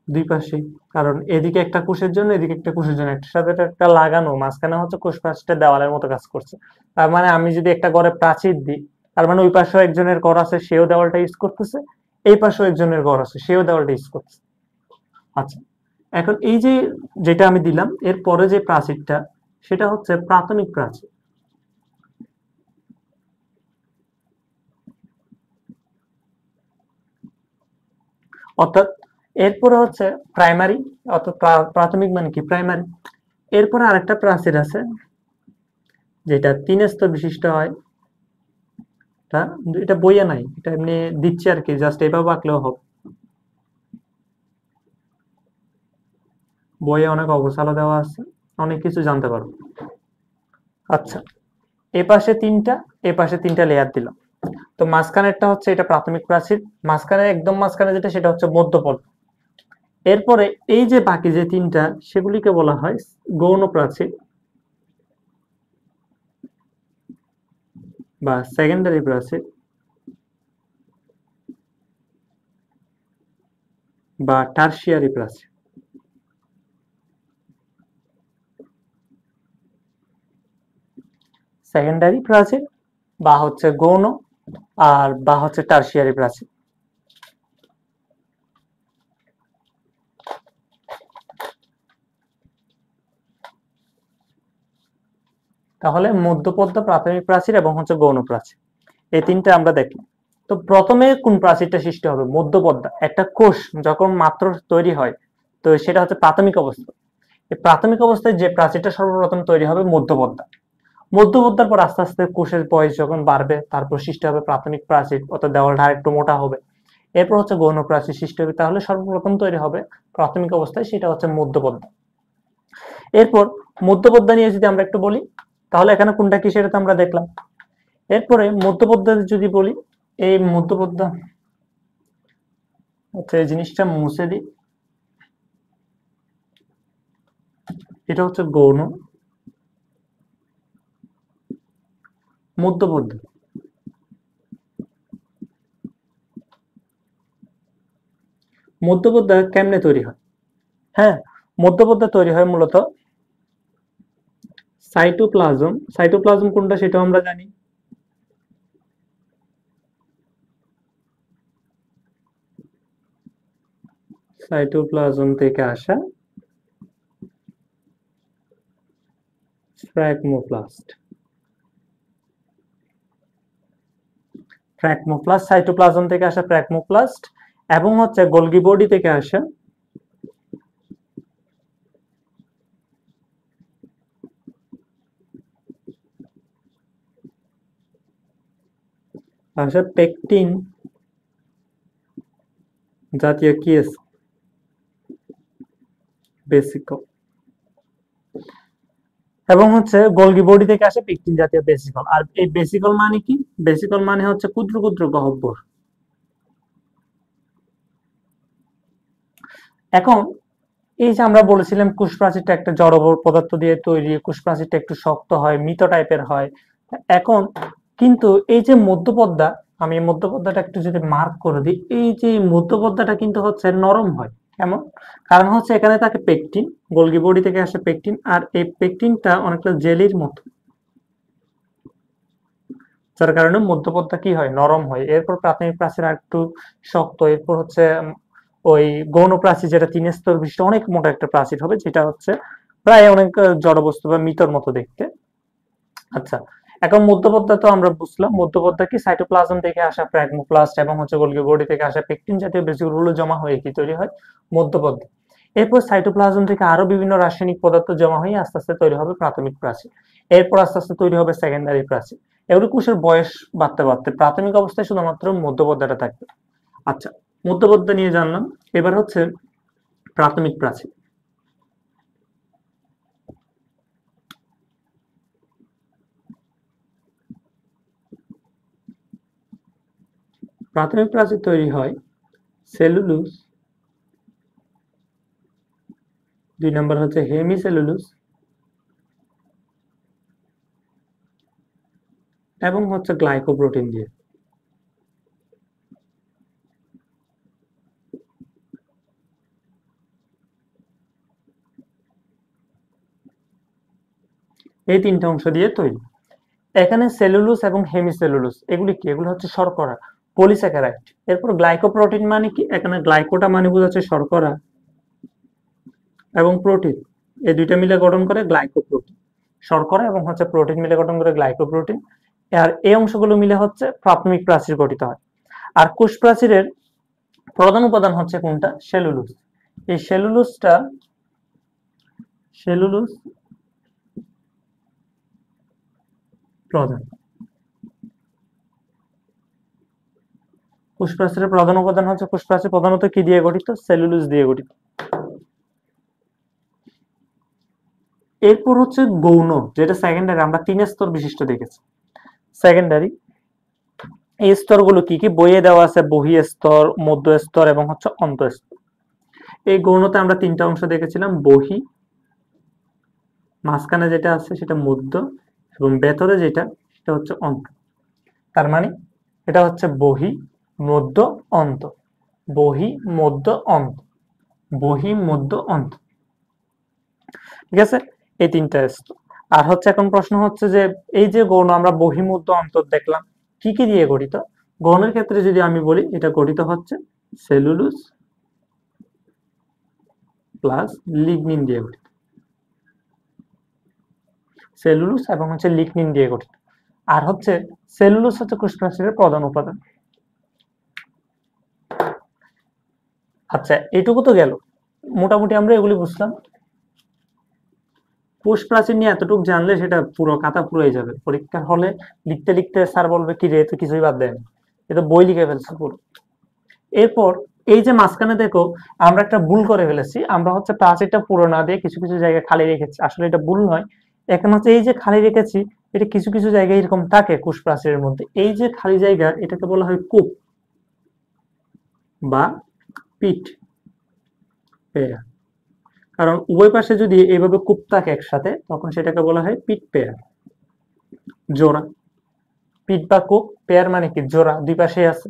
দুই পাশে, কারণ এদিকে একটা কোষের জন্য, এদিকে একটা কোষের জন্য, একটার সাথে একটা লাগানো, মাঝখানে হচ্ছে কোষ প্রাচীরটা দেওয়ালের মতো কাজ করছে। তার মানে আমি যদি একটা ঘরে প্রাচীর দিই, তার মানে ওই পাশেও একজনের ঘর আছে, সেও দেওয়ালটা ইউজ করতেছে, এই পাশেও একজনের ঘর আছে, সেও দেওয়ালটা ইউজ করতেছে। আচ্ছা, এখন এই যে যেটা আমি দিলাম, এর পরে যে প্রাচীরটা, সেটা হচ্ছে প্রাথমিক প্রাচীর। অর্থাৎ এরপরে হচ্ছে প্রাইমারি, অর্থাৎ প্রাথমিক মানে কি, প্রাইমারি। এরপরে আরেকটা প্রাচীর আছে যেটা 3 স্তর বিশিষ্ট হয়। এটা বইয়ে নাই, এটা এমনি দিচ্ছি আর কি, জাস্ট এভাবে আঁকলেও হবে। বইয়ে অনেক অবসালা দেওয়া আছে, অনেক কিছু জানতে পারবো। আচ্ছা, এ পাশে তিনটা, এ পাশে তিনটা লেয়ার দিলাম। তো মাঝখানেরটা হচ্ছে এটা প্রাথমিক প্রাচীর, মাঝখানে একদম মাঝখানে যেটা সেটা হচ্ছে মধ্যপদ। এরপরে এই যে বাকি যে তিনটা, সেগুলিকে বলা হয় গৌণ প্রাচীর বা সেকেন্ডারি প্রাচীর বা টারশিয়ারি প্রাচীর। সেকেন্ডারি প্রাচীর বা হচ্ছে গৌণ, আর বা হচ্ছে টারশিয়ারি প্রাচীর। তাহলে মধ্যপদ্মা, প্রাথমিক প্রাচীর এবং হচ্ছে গৌণ প্রাচীর, এই তিনটা আমরা দেখলাম। তো প্রথমে কোন প্রাচীরটা সৃষ্টি হবে? মধ্যপদ্মা। একটা কোষ যখন মাত্র তৈরি হয়, তো সেটা হচ্ছে প্রাথমিক অবস্থা। এই প্রাথমিক অবস্থায় যে প্রাচীরটা সর্বপ্রথম তৈরি হবে মধ্যপদ্মা। মধ্যপদ্মার পর আস্তে আস্তে কোষের বয়স যখন বাড়বে, তারপর সৃষ্টি হবে প্রাথমিক প্রাচীর, অর্থাৎ দেওয়ালটা আরেকটু মোটা হবে। এরপর হচ্ছে গৌণ প্রাচীর সৃষ্টি হবে। তাহলে সর্বপ্রথম তৈরি হবে প্রাথমিক অবস্থায়, সেটা হচ্ছে মধ্যপদ্মা। এরপর মধ্যপদ্মা নিয়ে যদি আমরা একটু বলি, তাহলে এখানে কোনটা কি সেটা তো আমরা দেখলাম। এরপরে মধ্যপদ্মা যদি বলি, এই মধ্যপদ্মা, আচ্ছা এই জিনিসটা মুছে দিই, এটা হচ্ছে গৌণ মধ্যপদ্মা। মধ্যপদ্মা কেমনে তৈরি হয়? হ্যাঁ, মধ্যপদ্মা তৈরি হয় মূলত সাইটোপ্লাজম। সাইটোপ্লাজম কোনটা সেটাও আমরা জানি। সাইটোপ্লাজম থেকে আসা ফ্র্যাগমোপ্লাস্ট। ফ্র্যাগমোপ্লাস্ট, সাইটোপ্লাজম থেকে আসা ফ্র্যাগমোপ্লাস্ট, এবং হচ্ছে গোলগি বডি থেকে আসা পেকটিন জাতীয় কি আছে, বেসিকল। এবং হচ্ছে গোলগি বডি থেকে আসে পেকটিন জাতীয় বেসিকল। আর এই বেসিকল মানে কি? বেসিকল মানে হচ্ছে ক্ষুদ্র ক্ষুদ্র গহ্বর। এখন এই যে আমরা বলেছিলাম কোষ প্রাচীরটা একটা জড় পদার্থ দিয়ে তৈরি, কোষ প্রাচীরটা একটু শক্ত হয়, মৃত টাইপের হয়। এখন কিন্তু এই যে মধ্যপদ্মা, আমি এই মধ্যপদ্মাটা একটু যদি মার্ক করে দিই, এই যে মধ্যপদ্মাটা কিন্তু হচ্ছে নরম হয়। কেমন? কারণ হচ্ছে এখানে থাকে পেকটিন, গোলগি বডি থেকে আসে পেকটিন, আর এই পেকটিনটা অনেকটা জেলির মতো, যার কারণে মধ্যপদ্মা কি হয়, নরম হয়। এরপর প্রাথমিক প্রাচীর আর একটু শক্ত, এরপর হচ্ছে ওই গৌণ প্রাচীর যেটা 3 স্তর বিশিষ্ট অনেক মোটা একটা প্রাচীর হবে, যেটা হচ্ছে প্রায় অনেক জড়বস্তু বা মৃতর মতো দেখতে। আচ্ছা, এখন মধ্যপদ্মা তো আমরা বুঝলাম। মধ্যপদ্মা কি? সাইটোপ্লাজম থেকে আসা ফ্র্যাগমোপ্লাস্ট এবং হচ্ছে গোলগি বডি থেকে আসা পেকটিন জাতীয় বেসিকগুলো জমা হয়ে কি তৈরি হয়? মধ্যপদ্মা। এরপর সাইটোপ্লাজম থেকে আরো বিভিন্ন রাসায়নিক পদার্থ জমা হয়ে আস্তে আস্তে তৈরি হবে প্রাথমিক প্রাচীর। এরপর আস্তে আস্তে তৈরি হবে সেকেন্ডারি প্রাচীর। এগুলো কোষের বয়স বাড়তে বাড়তে প্রাথমিক অবস্থায় শুধুমাত্র মধ্যপদ্মাটা থাকবে। আচ্ছা, মধ্যপদ্মা নিয়ে জানলাম। এবার হচ্ছে প্রাথমিক প্রাচীর। প্রাথমিক প্রাচীর তৈরি হয় সেলুলোজ, 2 নম্বর হচ্ছে হেমিসেলুলোজ এবং হচ্ছে গ্লাইকোপ্রোটিন দিয়ে। এই 3টা অংশ দিয়ে তৈরি। এখানে সেলুলোজ এবং হেমিসেলুলোজ এগুলি কি? এগুলো হচ্ছে শর্করা, পলিস্যাকারাইড। এরপর গ্লাইকোপ্রোটিন মানে কি? এখানে গ্লাইকোটা মানে বোঝাচ্ছে শর্করা এবং প্রোটিন, এই দুইটা মিলে গঠন করে গ্লাইকোপ্রোটিন। শর্করা এবং হচ্ছে প্রোটিন মিলে গঠন করে গ্লাইকোপ্রোটিন। আর এই অংশগুলো মিলে হচ্ছে প্রাথমিক প্রাচীর গঠিত হয়। আর কোষ প্রাচীরের প্রধান উপাদান হচ্ছে কোনটা? সেলুলোজ। এই সেলুলোজ প্রধান। কোষ প্রাচীরের প্রধান উপাদান হচ্ছে, কোষ প্রাচীর প্রধানত কি দিয়ে গঠিত? সেলুলোজ দিয়ে গঠিত। এরপর হচ্ছে গৌণ, যেটা সেকেন্ডারি, আমরা 3 স্তর বিশিষ্ট দেখেছি। সেকেন্ডারি এই স্তরগুলো কি কি? বইয়ে দেওয়া আছে বহি স্তর, মধ্য স্তর এবং হচ্ছে অন্তঃস্তর। এই গৌণতে আমরা 3টা অংশ দেখেছিলাম, বহি, মাঝখানে যেটা আছে সেটা মধ্য, এবং ভেতরে যেটা সেটা হচ্ছে অন্ত। তার মানে এটা হচ্ছে বহি, মধ্য, অন্ত। বহি, মধ্য, অন্ত। বহি, মধ্য, অন্ত। ঠিক আছে, এই 3টা স্তর। আর হচ্ছে এখন প্রশ্ন হচ্ছে যে এই যে গৌণ আমরা বহি, মধ্য, অন্তর দেখলাম, কি কি দিয়ে গঠিত? গৌণের ক্ষেত্রে যদি আমি বলি, এটা গঠিত হচ্ছে সেলুলোজ প্লাস লিগনিন দিয়ে গঠিত। সেলুলোজ এবং হচ্ছে লিগনিন দিয়ে গঠিত। আর হচ্ছে সেলুলোজ হচ্ছে কোষ প্রাচীরের প্রধান উপাদান। আচ্ছা, এটুকু তো গেল, মোটামুটি আমরা এগুলি বুঝলাম। কোষ প্রাচীর নিয়ে এতটুকু জানলে সেটা পুরো খাতা পুরোই যাবে। পরীক্ষার হলে লিখতে লিখতে স্যার বলবে কি রে তো কিছুই বাদ দেয় না, এটা বই লিখে ফেলছে পুরো। এরপর এই যে মাঝখানে দেখো আমরা একটা ভুল করে ফেলেছি, আমরা হচ্ছে প্রাচীরটা পুরো না দিয়ে কিছু কিছু জায়গায় খালি রেখেছি। আসলে এটা ভুল নয়। এখন হচ্ছে এই যে খালি রেখেছি, এটা কিছু কিছু জায়গায় এরকম থাকে কোষ প্রাচীরের মধ্যে। এই যে খালি জায়গা, এটাকে বলা হয় কূপ বা পিট পেয়ার। কারণ উভয় পাশে যদি এইভাবে কূপ থাকে একসাথে, তখন সেটাকে বলা হয় পিট পেয়ার, জোড়া। পিট বা কূপ, পেয়ার মানে কি? জোড়া, দুই পাশে আছে।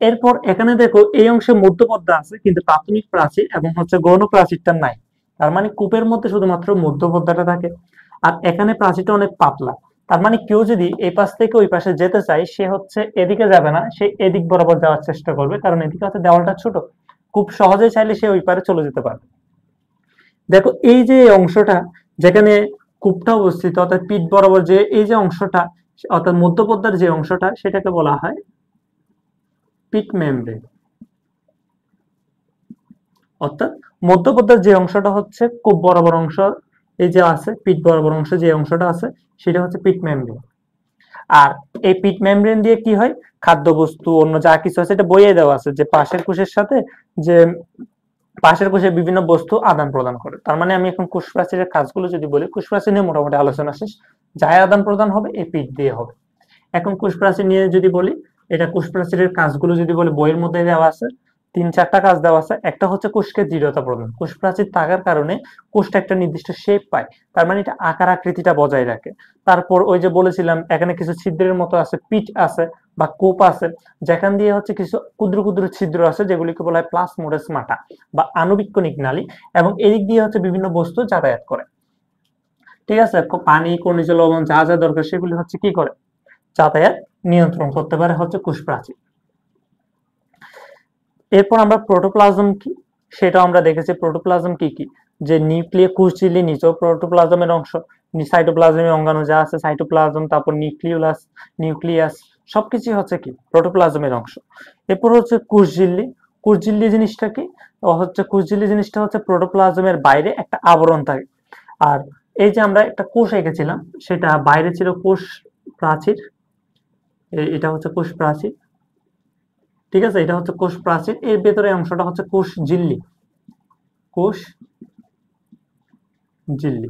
এরপর এখানে দেখো এই অংশে মধ্যপর্দা আছে, কিন্তু প্রাথমিক প্রাচীর এবং হচ্ছে গৌণ প্রাচীরটা নাই। তার মানে কূপের মধ্যে শুধুমাত্র মধ্যপর্দাটা থাকে। আর এখানে প্রাচীরটা অনেক পাতলা। তার মানে কেউ যদি এই পাশ থেকে ওই পাশে যেতে চায়, সে হচ্ছে এদিকে যাবে না, সে এদিক বরাবর যাওয়ার চেষ্টা করবে, কারণ এদিকে হচ্ছে দেওয়ালটা ছোট। খুব সহজে চাইলে সে ওই পারে চলে যেতে পারবে। দেখো এই যে অংশটা যেখানে কূপটা অবস্থিত, অর্থাৎ পিঠ বরাবর যে এই যে অংশটা, অর্থাৎ মধ্যপর্দার যে অংশটা, সেটাকে বলা হয় পিট মেমব্রেন। অর্থাৎ মধ্যপর্দার যে অংশটা হচ্ছে কূপ বরাবর অংশ, এই যে আছে পিট বরাবর অংশ, যে অংশটা আছে সেটা হচ্ছে পিট মেমব্রেন। আর এই পিট মেমব্রেন দিয়ে কি হয়? খাদ্যবস্তু, অন্য যা কিছু আছে, এটা বইয়ে দেওয়া আছে যে পাশের কোষের সাথে যে পাশের কোষে বিভিন্ন বস্তু আদান প্রদান করে। তার মানে আমি এখন কোষ প্রাচীরের কাজগুলো যদি বলি, কোষ প্রাচীর নিয়ে মোটামুটি আলোচনা শেষ। যাই আদান প্রদান হবে এই পিট দিয়ে হবে। এখন কোষ প্রাচীর নিয়ে যদি বলি, এটা কোষ প্রাচীরের কাজগুলো যদি বলি, বইয়ের মধ্যে দেওয়া আছে 3-4টা কাজ দেওয়া আছে। একটা হচ্ছে কোষকে দৃঢ়তা প্রদান। কোষ প্রাচীর থাকার কারণে কোষটা একটা নির্দিষ্ট শেপ পায়, তার মানে এটা আকার আকৃতিটা বজায় রাখে। তারপর ওই যে বলেছিলাম এখানে কিছু ছিদ্রের মতো আছে, পিট আছে বা কোপ আছে, যেখান দিয়ে হচ্ছে কিছু ক্ষুদ্র ক্ষুদ্র ছিদ্র আছে, যেগুলিকে বলা হয় প্লাজমোডেসমাটা বা আণুবীক্ষণিক নালী, এবং এদিক দিয়ে হচ্ছে বিভিন্ন বস্তু যাতায়াত করে। ঠিক আছে, পানি, খনিজ লবণ, যা যা দরকার সেগুলি হচ্ছে কি করে? যাতায়াত নিয়ন্ত্রণ করতে পারে হচ্ছে কোষ প্রাচীর। এরপর আমরা প্রোটোপ্লাজম কি সেটাও আমরা দেখেছি। প্রোটোপ্লাজম কি কি? যে নিউক্লিয়াস, কোষ ঝিল্লি নিচেও প্রোটোপ্লাজমের অংশ, সাইটোপ্লাজমের অঙ্গাণু যা আছে সাইটোপ্লাজম, তারপর নিউক্লিয়াস সবকিছু হচ্ছে কি? প্রোটোপ্লাজমের অংশ। এরপর হচ্ছে কোষ ঝিল্লি। কোষ ঝিল্লি জিনিসটা কি? হচ্ছে কোষ ঝিল্লি জিনিসটা হচ্ছে প্রোটোপ্লাজমের বাইরে একটা আবরণ থাকে। আর এই যে আমরা একটা কোষ এঁকেছিলাম, সেটা বাইরে ছিল কোষ প্রাচীর, এটা হচ্ছে কোষ প্রাচীর। ঠিক আছে, এটা হচ্ছে কোষ প্রাচীর, এর ভেতরে অংশটা হচ্ছে কোষ ঝিল্লি। কোষ ঝিল্লি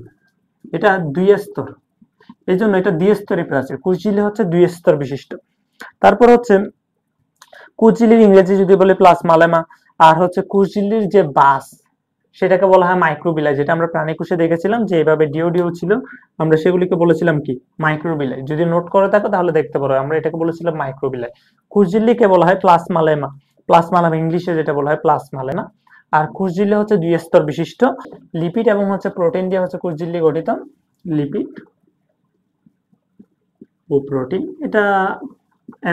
এটা 2 স্তর, এই জন্য এটা দ্বিস্তরী প্রাচীর। কোষ ঝিল্লি হচ্ছে 2 স্তর বিশিষ্ট। তারপর হচ্ছে কুশঝিল্লির ইংরেজি যদি বলি প্লাজমালেমা, আর হচ্ছে কুশঝিল্লির যে বাস সেটাকে বলা হয় মাইক্রোবিলাই, যেটা আমরা প্রাণী কোষে দেখেছিলাম যে এভাবে ডিও ডিও ছিল, আমরা সেগুলিকে বলেছিলাম কি মাইক্রোবিলাই। যদি নোট করে থাকো তাহলে দেখতে পারো, আমরা এটাকে বলেছিলাম মাইক্রোবিলাই। কুশঝিল্লিকে বলা হয় প্লাজমালেমা, প্লাজমালেমা ইংলিশে যেটা বলা হয় প্লাজমালেমা। আর কুশঝিল্লি হচ্ছে দুই স্তর বিশিষ্ট, লিপিড এবং হচ্ছে প্রোটিন দিয়ে হচ্ছে কুশঝিল্লি গঠিত, লিপিড ও প্রোটিন। এটা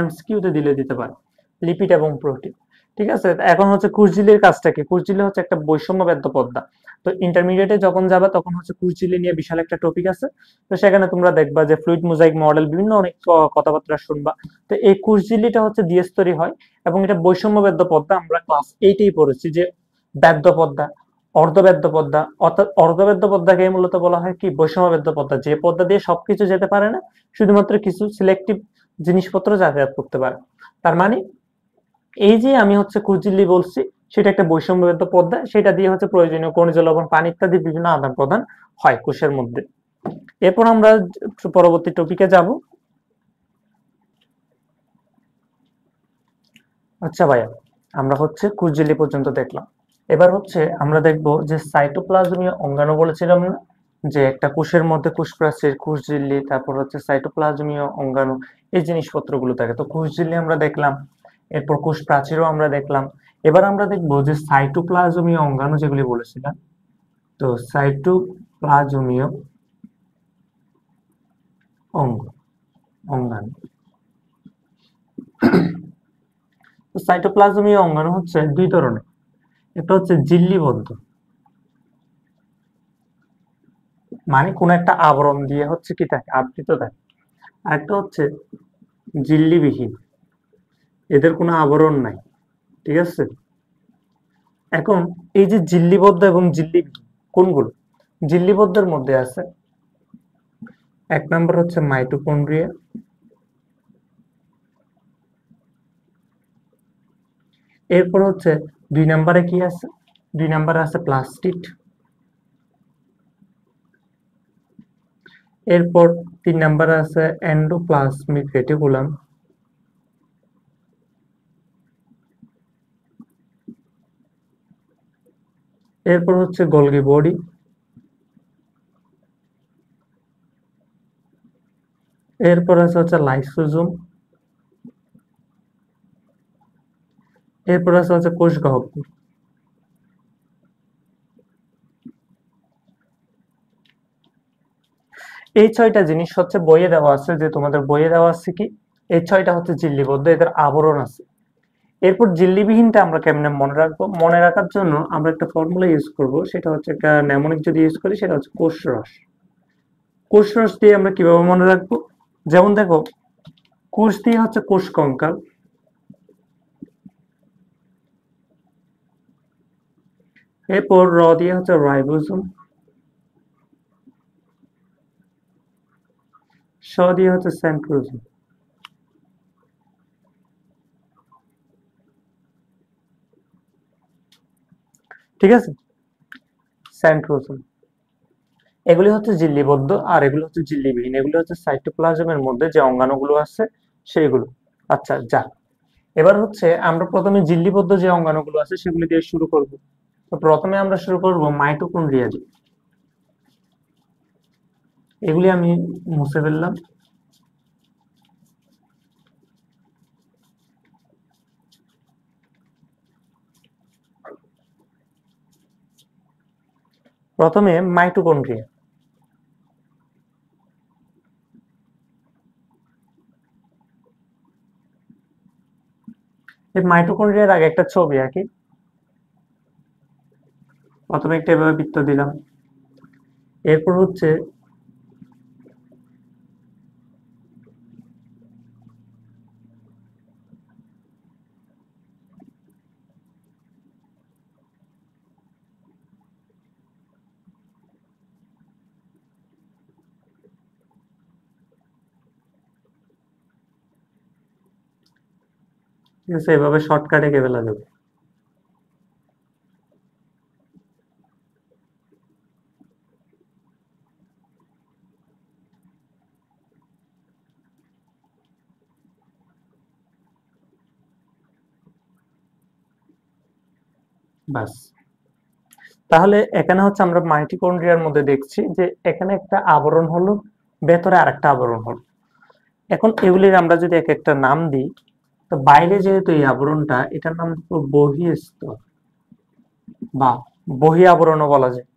এমসিকিউতে দিলে দিতে পারে, লিপিড এবং প্রোটিন। ঠিক আছে, এখন হচ্ছে কুশঝিল্লির কাজটা কি? কুশঝিল্লি হচ্ছে একটা বৈষম্য বেদ্য পদ্মা। তো ইন্টারমিডিয়েটে যখন যাবে তখন হচ্ছে কুশঝিল্লি নিয়ে বিশাল একটা টপিক আছে। তো সেখানে তোমরা দেখবা যে ফ্লুইড মোজাইক মডেল, বিভিন্ন অনেক কথাবার্তা শুনবা। তো এই কুশঝিল্লিটা হচ্ছে দ্বিস্তরী হয় এবং এটা বৈষম্য বেদ্য পদ্মা। আমরা ক্লাস 8-এই পড়েছি যে বেদ্য পদ্মা, অর্ধবেদ্য পদ্মা, অর্থাৎ অর্ধবেদ্য পদ্মাকে মূলত বলা হয় কি বৈষম্য বেদ্য পদ্মা, যে পদ্মা দিয়ে সবকিছু যেতে পারে না, শুধুমাত্র কিছু সিলেক্টিভ জিনিসপত্র যাতায়াত করতে পারে। তার মানে এই যে আমি হচ্ছে কুশঝিল্লি বলছি, সেটা একটা বৈষম্যবেদ্য পদ্মা, সেটা দিয়ে হচ্ছে প্রয়োজনীয় খনিজ লবণ, পানি ইত্যাদি বিভিন্ন আদান প্রদান হয় কোষের মধ্যে। এরপর আমরা পরবর্তী টপিকে যাব। আচ্ছা ভাইয়া, আমরা হচ্ছে কুশঝিল্লি পর্যন্ত দেখলাম। এবার হচ্ছে আমরা দেখব যে সাইটোপ্লাজমীয় অঙ্গাণু বলেছিলাম না, যে একটা কোষের মধ্যে কোষপ্রাচীর, কোষঝিল্লি, তারপর হচ্ছে সাইটোপ্লাজমীয় অঙ্গাণু, এই জিনিসপত্রগুলো থাকে। তো কোষঝিল্লি আমরা দেখলাম, এরপর কোষ প্রাচীরও আমরা দেখলাম। এবার আমরা দেখব যে সাইটোপ্লাজমীয় অঙ্গাণু যেগুলি বলেছিলাম, তো সাইটোপ্লাজমীয় অঙ্গাণু। তো সাইটোপ্লাজমীয় অঙ্গাণু হচ্ছে দুই ধরনের, একটা হচ্ছে ঝিল্লিবদ্ধ, মানে কোন একটা আবরণ দিয়ে হচ্ছে কি থাকে, আবৃত থাকে। আর একটা হচ্ছে ঝিল্লিবিহীন, এদের কোনো আবরণ নাই। ঠিক আছে, এখন এই যে ঝিল্লিবদ্ধ এবং ঝিল্লিবিহীন কোনগুলো? ঝিল্লিবদ্ধের মধ্যে আছে এক নম্বর হচ্ছে মাইটোকন্ড্রিয়া, এরপর হচ্ছে দুই নম্বরে কি আছে, দুই নম্বরে আছে প্লাস্টিড, এরপর তিন নম্বরে আছে এন্ডোপ্লাজমিক রেটিকুলাম, এরপর হচ্ছে গোলগি বডি, এরপর আছে হচ্ছে লাইসোজোম, এরপর আছে হচ্ছে কোষ গহ্বর। এই ছয়টা জিনিস হচ্ছে বইয়ে দেওয়া আছে, যে তোমাদের বইয়ে দেওয়া আছে কি এই ছয়টা হচ্ছে ঝিল্লিবদ্ধ, এদের আবরণ আছে। এরপর ঝিল্লিবিহীনটা আমরা কেমনে মনে রাখবো? মনে রাখার জন্য আমরা একটা ফর্মুলা ইউজ করব, সেটা হচ্ছে একটা নেমোনিক যদি ইউজ করি, সেটা হচ্ছে কোষ রস। কোষ রস দিয়ে আমরা কিভাবে মনে রাখবো? যেমন দেখো, কোষ দিয়ে হচ্ছে কোষ কঙ্কাল, এরপর র দিয়ে হচ্ছে রাইবোজোম, স দিয়ে হচ্ছে সেন্ট্রোজোম। ঠিক আছে, সেন্ট্রোজোম। এগুলি হচ্ছে ঝিল্লিবদ্ধ আর এগুলো হচ্ছে ঝিল্লিবিহীন, এগুলো হচ্ছে সাইটোপ্লাজমের মধ্যে যে অঙ্গাণুগুলো আছে সেইগুলো। আচ্ছা, যা, এবার হচ্ছে আমরা প্রথমে ঝিল্লিবদ্ধ যে অঙ্গাণুগুলো আছে সেগুলি দিয়ে শুরু করব। তো প্রথমে আমরা শুরু করব মাইটোকন্ড্রিয়া দিয়ে। এগুলি আমি মুছে ফেললাম। প্রথমে মাইটোকন্ড্রিয়া। এই মাইটোকন্ড্রিয়ার আগে একটা ছবি আঁকি। প্রথমে একটা এভাবে বৃত্ত দিলাম, এরপর হচ্ছে ঠিক আছে, এভাবে শর্টকাট এঁকে ফেলা যাবে। বাস। তাহলে এখানে হচ্ছে আমরা মাইটোকন্ড্রিয়ার মধ্যে দেখছি যে এখানে একটা আবরণ হলো, ভেতরে আরেকটা আবরণ হলো। এখন এগুলির আমরা যদি এক একটা নাম দিই, তো বাইরে যেহেতু এই আবরণটা, এটার নাম বহিঃস্তর বা বহি আবরণও বলা যায়,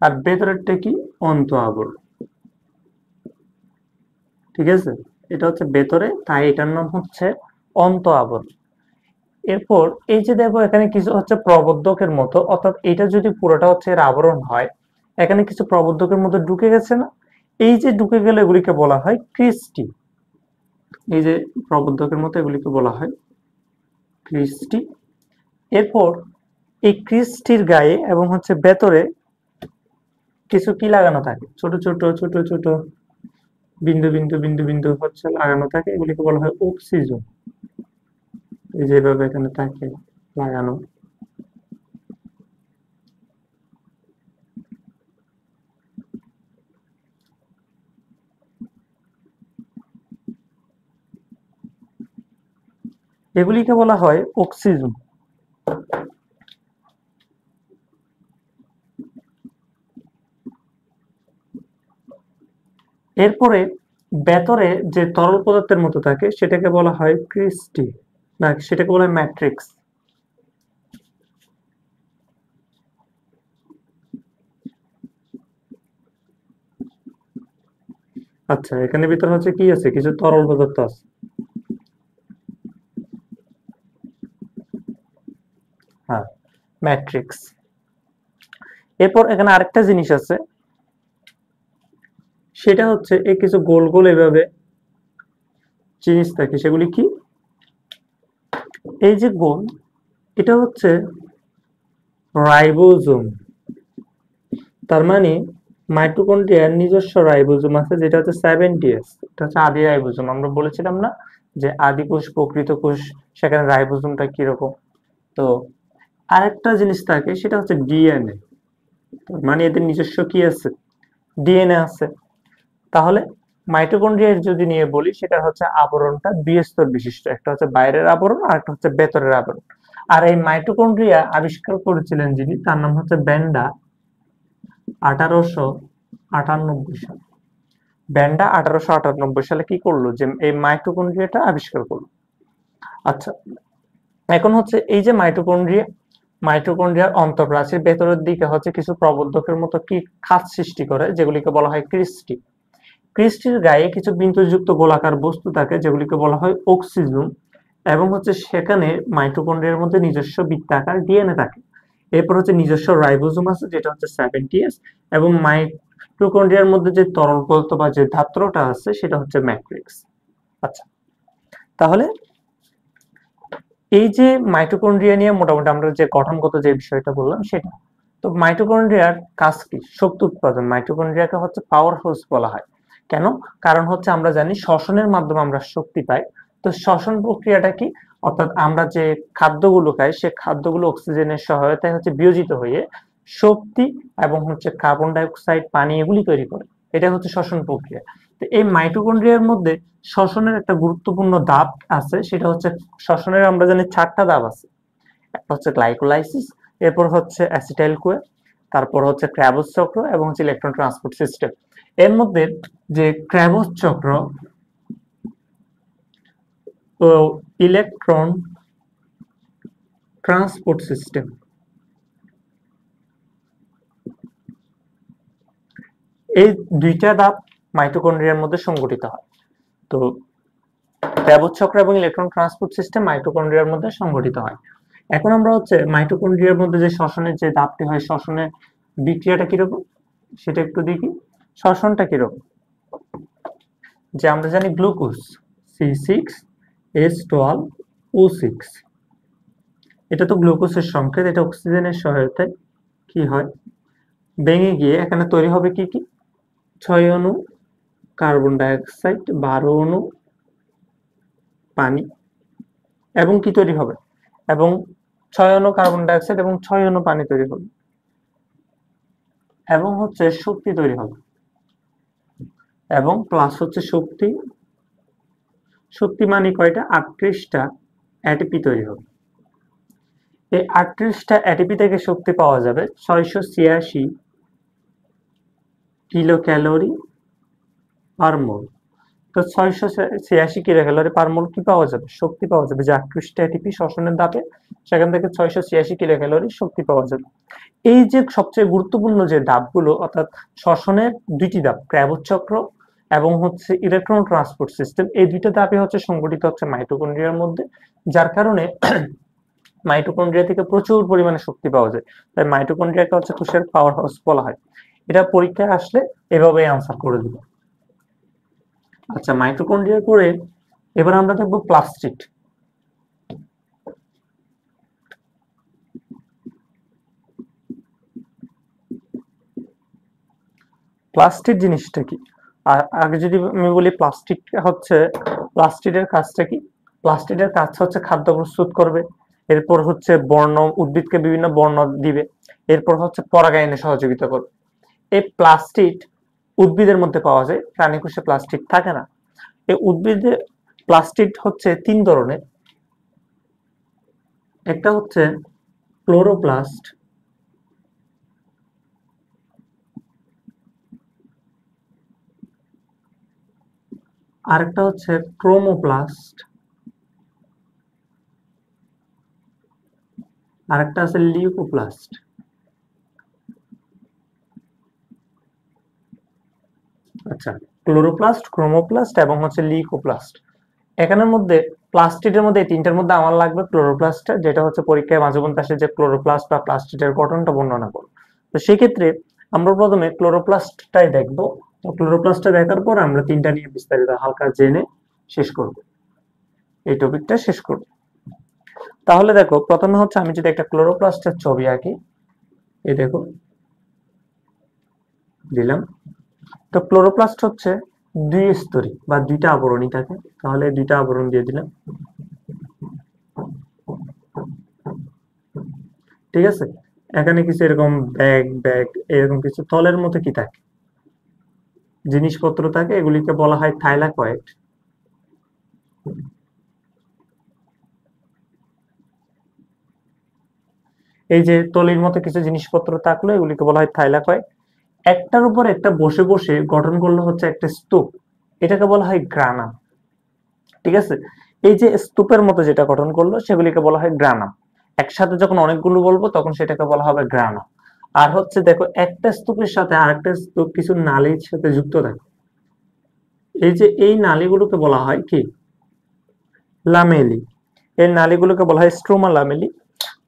আর ভেতরেরটা কি, অন্ত আবরণ। ঠিক আছে, এটা হচ্ছে ভেতরে, তাই এটার নাম হচ্ছে অন্ত আবরণ। এরপর এই যে দেখো এখানে কিছু হচ্ছে প্রবর্ধকের মতো, অর্থাৎ এটা যদি পুরোটা হচ্ছে এর আবরণ হয়, এখানে কিছু প্রবর্ধকের মধ্যে ঢুকে গেছে না, এই যে ঢুকে গেলে এগুলিকে বলা হয় ক্রিস্টি। এই যে প্রবর্ধকের মতো এগুলিকে বলা হয় ক্রিস্টি। এরপর এই ক্রিস্টির গায়ে এবং হচ্ছে ভেতরে কিছু কি লাগানো থাকে, ছোট ছোট ছোট ছোট বিন্দু বিন্দু বিন্দু বিন্দু হচ্ছে লাগানো থাকে, এগুলিকে বলা হয় অক্সিজোম। এই যেভাবে এখানে থাকে লাগানো। এগুলিকে বলা হয় অক্সিজোম। এরপরে ভেতরে যে তরল পদার্থের মতো থাকে সেটাকে বলা হয় ক্রিস্টি, না সেটাকে বলা হয় ম্যাট্রিক্স। আচ্ছা, এখানে ভিতরে হচ্ছে কি আছে, কিছু তরল পদার্থ আছে। হ্যাঁ, ম্যাট্রিক্স। এরপর এখানে আরেকটা জিনিস আছে, সেটা হচ্ছে এই কিছু গোল গোল এভাবে জিনিস থাকে, সেগুলি কি, এই যে গোল, এটা হচ্ছে রাইবোজোম। তার মানে মাইটোকন্ড্রিয়ার নিজস্ব রাইবোজোম আছে, যেটা হচ্ছে 70s। এটা হচ্ছে আদি রাইবোজোম। আমরা বলেছিলাম না যে আদি কোষ প্রকৃত কোষ, সেখানে রাইবোজোমটা কিরকম। তো আরেকটা জিনিস থাকে, সেটা হচ্ছে ডিএনএ। মানে এদের নিজস্ব কি আছে, ডিএনএ আছে। তাহলে মাইটোকন্ড্রিয়ার যদি নিয়ে বলি, সেটা হচ্ছে আবরণটা দুই স্তর বিশিষ্ট, একটা হচ্ছে বাইরের আবরণ আর একটা হচ্ছে ভেতরের আবরণ। আর এই মাইটোকন্ড্রিয়া আবিষ্কার করেছিলেন যিনি, তার নাম হচ্ছে ব্যান্ডা, 1898 সালে। ব্যান্ডা 1898 সালে কি করলো, যে এই মাইটোকন্ড্রিয়াটা আবিষ্কার করলো। আচ্ছা, এখন হচ্ছে এই যে মাইটোকন্ড্রিয়া, মাইটোকন্ড্রিয়ার অন্তঃপ্রাচীর ভেতরের দিকে হচ্ছে কিছু প্রবর্ধকের মতো কি খাত সৃষ্টি করে, যেগুলিকে বলা হয় ক্রিস্টি। ক্রিস্টির গায়ে কিছু বিন্দুযুক্ত গোলাকার বস্তু থাকে, যেগুলিকে বলা হয় অক্সিজোম। এবং হচ্ছে সেখানে মাইটোকন্ড্রিয়ার মধ্যে নিজস্ব বৃত্তাকার ডিএনএ থাকে। এরপর হচ্ছে নিজস্ব রাইবোজোম আছে, যেটা হচ্ছে 70s। এবং মাইটোকন্ড্রিয়ার মধ্যে যে তরল পদার্থ বা যে ধাত্রটা আছে, সেটা হচ্ছে ম্যাট্রিক্স। আচ্ছা, তাহলে এই যে মাইটোকন্ড্রিয়া নিয়ে মোটামুটি আমরা যে গঠনগত যে বিষয়টা বললাম সেটা। তো মাইটোকন্ড্রিয়ার কাজ কি, শক্তি উৎপাদন। মাইটোকন্ড্রিয়াকে হচ্ছে পাওয়ার হাউস বলা হয়। কেন? কারণ হচ্ছে আমরা জানি শ্বসনের মাধ্যমে আমরা শক্তি পাই। তো শ্বসন প্রক্রিয়াটা কি, অর্থাৎ আমরা যে খাদ্যগুলো খাই, সে খাদ্যগুলো অক্সিজেনের সহায়তায় হচ্ছে বিয়োজিত হয়ে শক্তি এবং হচ্ছে কার্বন ডাই অক্সাইড, পানি এগুলি তৈরি করে। এটা হচ্ছে শ্বসন প্রক্রিয়া। তো এই মাইটোকন্ড্রিয়ার মধ্যে শ্বসনের একটা গুরুত্বপূর্ণ ধাপ আছে, সেটা হচ্ছে শ্বসনের আমরা জানি 4টা ধাপ আছে। একটা হচ্ছে গ্লাইকোলাইসিস, এরপর হচ্ছে অ্যাসিটাইল কোয়ে, তারপর হচ্ছে ক্র্যাবস চক্র এবং হচ্ছে ইলেকট্রন ট্রান্সপোর্ট সিস্টেম। এর মধ্যে যে ক্র্যাবস চক্র ও ইলেকট্রন ট্রান্সপোর্ট সিস্টেম, এই দুইটা ধাপ মাইটোকন্ড্রিয়ার মধ্যে সংঘটিত হয়। তো ক্র্যাবস চক্র এবং ইলেকট্রন ট্রান্সপোর্ট সিস্টেম মাইটোকন্ড্রিয়ার মধ্যে সংঘটিত হয়। এখন আমরা হচ্ছে মাইটোকন্ড্রিয়ার মধ্যে যে শ্বসনের যে ধাপটি হয়, শ্বসনের বিক্রিয়াটা কিরকম সেটা একটু দেখি। শ্বসনটা কিরকম, যে আমরা জানি গ্লুকোজ C6H12O6, এটা তো গ্লুকোজের সংকেত, এটা অক্সিজেনের সহায়তায় কি হয়, ভেঙে গিয়ে এখানে তৈরি হবে কি কি, 6 অণু কার্বন ডাই অক্সাইড, 12 অণু পানি, এবং কি তৈরি হবে, এবং 6 অণু কার্বন ডাই অক্সাইড এবং 6 অণু পানি তৈরি হবে, এবং হচ্ছে শক্তি তৈরি হবে, এবং প্লাস হচ্ছে শক্তি, শক্তি মানে কয়টা, 38টা এটিপি তৈরি হবে। এই 38টা এটিপি থেকে শক্তি পাওয়া যাবে 686 কিলো ক্যালোরি পার মোল। তো 686 কিলো ক্যালোরি পার মোল কি পাওয়া যাবে? শক্তি পাওয়া যাবে, যে 38টা এটিপি শ্বসনের ধাপে সেখান থেকে 686 কিলো ক্যালোরি শক্তি পাওয়া যাবে। এই যে সবচেয়ে গুরুত্বপূর্ণ যে ধাপগুলো, অর্থাৎ শ্বসনের দুইটি ধাপ, ক্র্যাবস চক্র এবং হচ্ছে ইলেকট্রন ট্রান্সপোর্ট সিস্টেম, এই দুইটা ধাপে হচ্ছে সংগঠিত হচ্ছে মাইটোকন্ড্রিয়ার মধ্যে, যার কারণে মাইটোকন্ড্রিয়া থেকে প্রচুর পরিমাণে শক্তি পাওয়া যায়। তাই মাইটোকন্ড্রিয়াকে হচ্ছে কোষের পাওয়ার হাউস বলা হয়। এটা পরীক্ষায় আসলে এভাবেই আনসার করে দিব। আচ্ছা, মাইটোকন্ড্রিয়া করে এবার আমরা দেখব প্লাস্টিড। প্লাস্টিড জিনিসটা কি? আর আগে যদি আমি বলি প্লাস্টিড হচ্ছে, প্লাস্টিডের কাজটা কি? প্লাস্টিডের কাজ হচ্ছে খাদ্য প্রস্তুত করবে, এরপর হচ্ছে বর্ণ, উদ্ভিদকে বিভিন্ন বর্ণ দিবে, এরপর হচ্ছে পরাগায়নে সহযোগিতা করবে। এই প্লাস্টিড উদ্ভিদের মধ্যে পাওয়া যায়, প্রাণী কোষে প্লাস্টিড থাকে না। এই উদ্ভিদে প্লাস্টিড হচ্ছে 3 ধরনের। একটা হচ্ছে ক্লোরোপ্লাস্ট, আরেকটা হচ্ছে ক্রোমোপ্লাস্ট, আরেকটা আছে লিউকোপ্লাস্ট। আচ্ছা, ক্লোরোপ্লাস্ট, ক্রোমোপ্লাস্ট এবং হচ্ছে লিউকোপ্লাস্ট। এখানের মধ্যে প্লাস্টিডের মধ্যে এই তিনটার মধ্যে আমার লাগবে ক্লোরোপ্লাস্টটা, যেটা হচ্ছে পরীক্ষায় মাঝে মধ্যে আসে যে ক্লোরোপ্লাস্ট বা প্লাস্টিডের গঠনটা বর্ণনা করো। তো সেই ক্ষেত্রে আমরা প্রথমে ক্লোরোপ্লাস্টটাই দেখবো। ক্লোরোপ্লাস্টটা দেখার পর আমরা তিনটা নিয়ে বিস্তারিত হালকা জেনে শেষ করব, এই টপিকটা শেষ করব। তাহলে দেখো, প্রথমে হচ্ছে আমি যদি একটা ক্লোরোপ্লাস্টের ছবি আঁকি, এই দেখো দিলাম। তো ক্লোরোপ্লাস্ট হচ্ছে দুই স্তরী বা দুইটা আবরণী থাকে, তাহলে দুইটা আবরণ দিয়ে দিলাম। ঠিক আছে, এখানে কিছু এরকম ব্যাগ ব্যাগ এরকম কিছু তলের মতো কি থাকে, জিনিসপত্র থাকে, এগুলিকে বলা হয় থাইলাকয়েড। এই যে তলির মতো কিছু জিনিসপত্র থাকলো, এগুলিকে বলা হয় থাইলাকয়েড। একটার উপর একটা বসে বসে গঠন করলো হচ্ছে একটা স্তূপ, এটাকে বলা হয় গ্রানাম। ঠিক আছে, এই যে স্তূপের মতো যেটা গঠন করলো সেগুলিকে বলা হয় গ্রানাম। একসাথে যখন অনেকগুলো বলবো তখন সেটাকে বলা হবে গ্রানাম। আর হচ্ছে দেখো, একটা স্তূপের সাথে আরেকটা স্তূপ কিছু নালীর সাথে যুক্ত থাকে, এই যে এই নালীগুলোকে বলা হয় কি? লামেলি। এই নালীগুলোকে বলা হয় স্ট্রোমা লামেলি।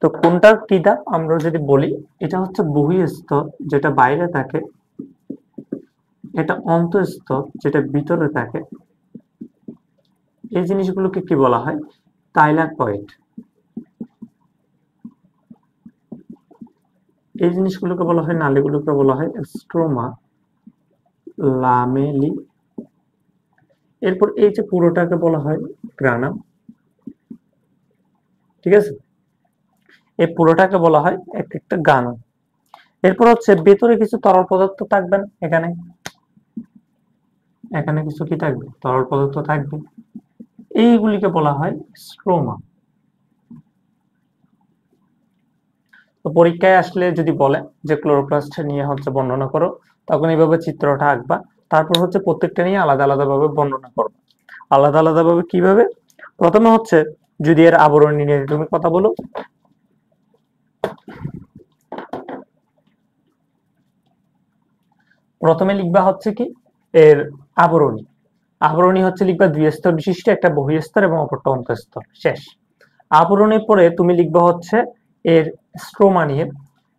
তো কোনটার কি ধাপ আমরা যদি বলি, এটা হচ্ছে বহিঃস্তর যেটা বাইরে থাকে, এটা অন্তঃস্তর যেটা ভিতরে থাকে। এই জিনিসগুলোকে কি বলা হয়? থাইলাকয়েড। এই জিনিসগুলোকে বলা হয়, নালীগুলোকে বলা হয় স্ট্রোমা লামেলি। এরপর এই যে পুরোটাকে বলা হয় গ্রানাম। ঠিক আছে, এই পুরোটাকে বলা হয় এক একটা গ্রানাম। এরপর হচ্ছে ভেতরে কিছু তরল পদার্থ থাকবেন, এখানে এখানে কিছু কি থাকবে? তরল পদার্থ থাকবে, এইগুলিকে বলা হয় স্ট্রোমা। তো পরীক্ষায় আসলে যদি বলে যে ক্লোরোপ্লাস্ট নিয়ে হচ্ছে বর্ণনা করো, তখন এইভাবে চিত্রটা আঁকবা। তারপর হচ্ছে প্রত্যেকটা নিয়ে আলাদা আলাদা ভাবে বর্ণনা করবা। আলাদা আলাদা ভাবে কিভাবে? প্রথমে হচ্ছে যদি এর আবরণী নিয়ে তুমি কথা বলো, প্রথমে লিখবা হচ্ছে কি এর আবরণী। আবরণী হচ্ছে লিখবা দুই স্তর বিশিষ্ট, একটা বহিঃস্তর এবং অপরটা অন্তঃস্তর। শেষ। আবরণীর পরে তুমি লিখবা হচ্ছে এর স্ট্রোমা নিয়ে।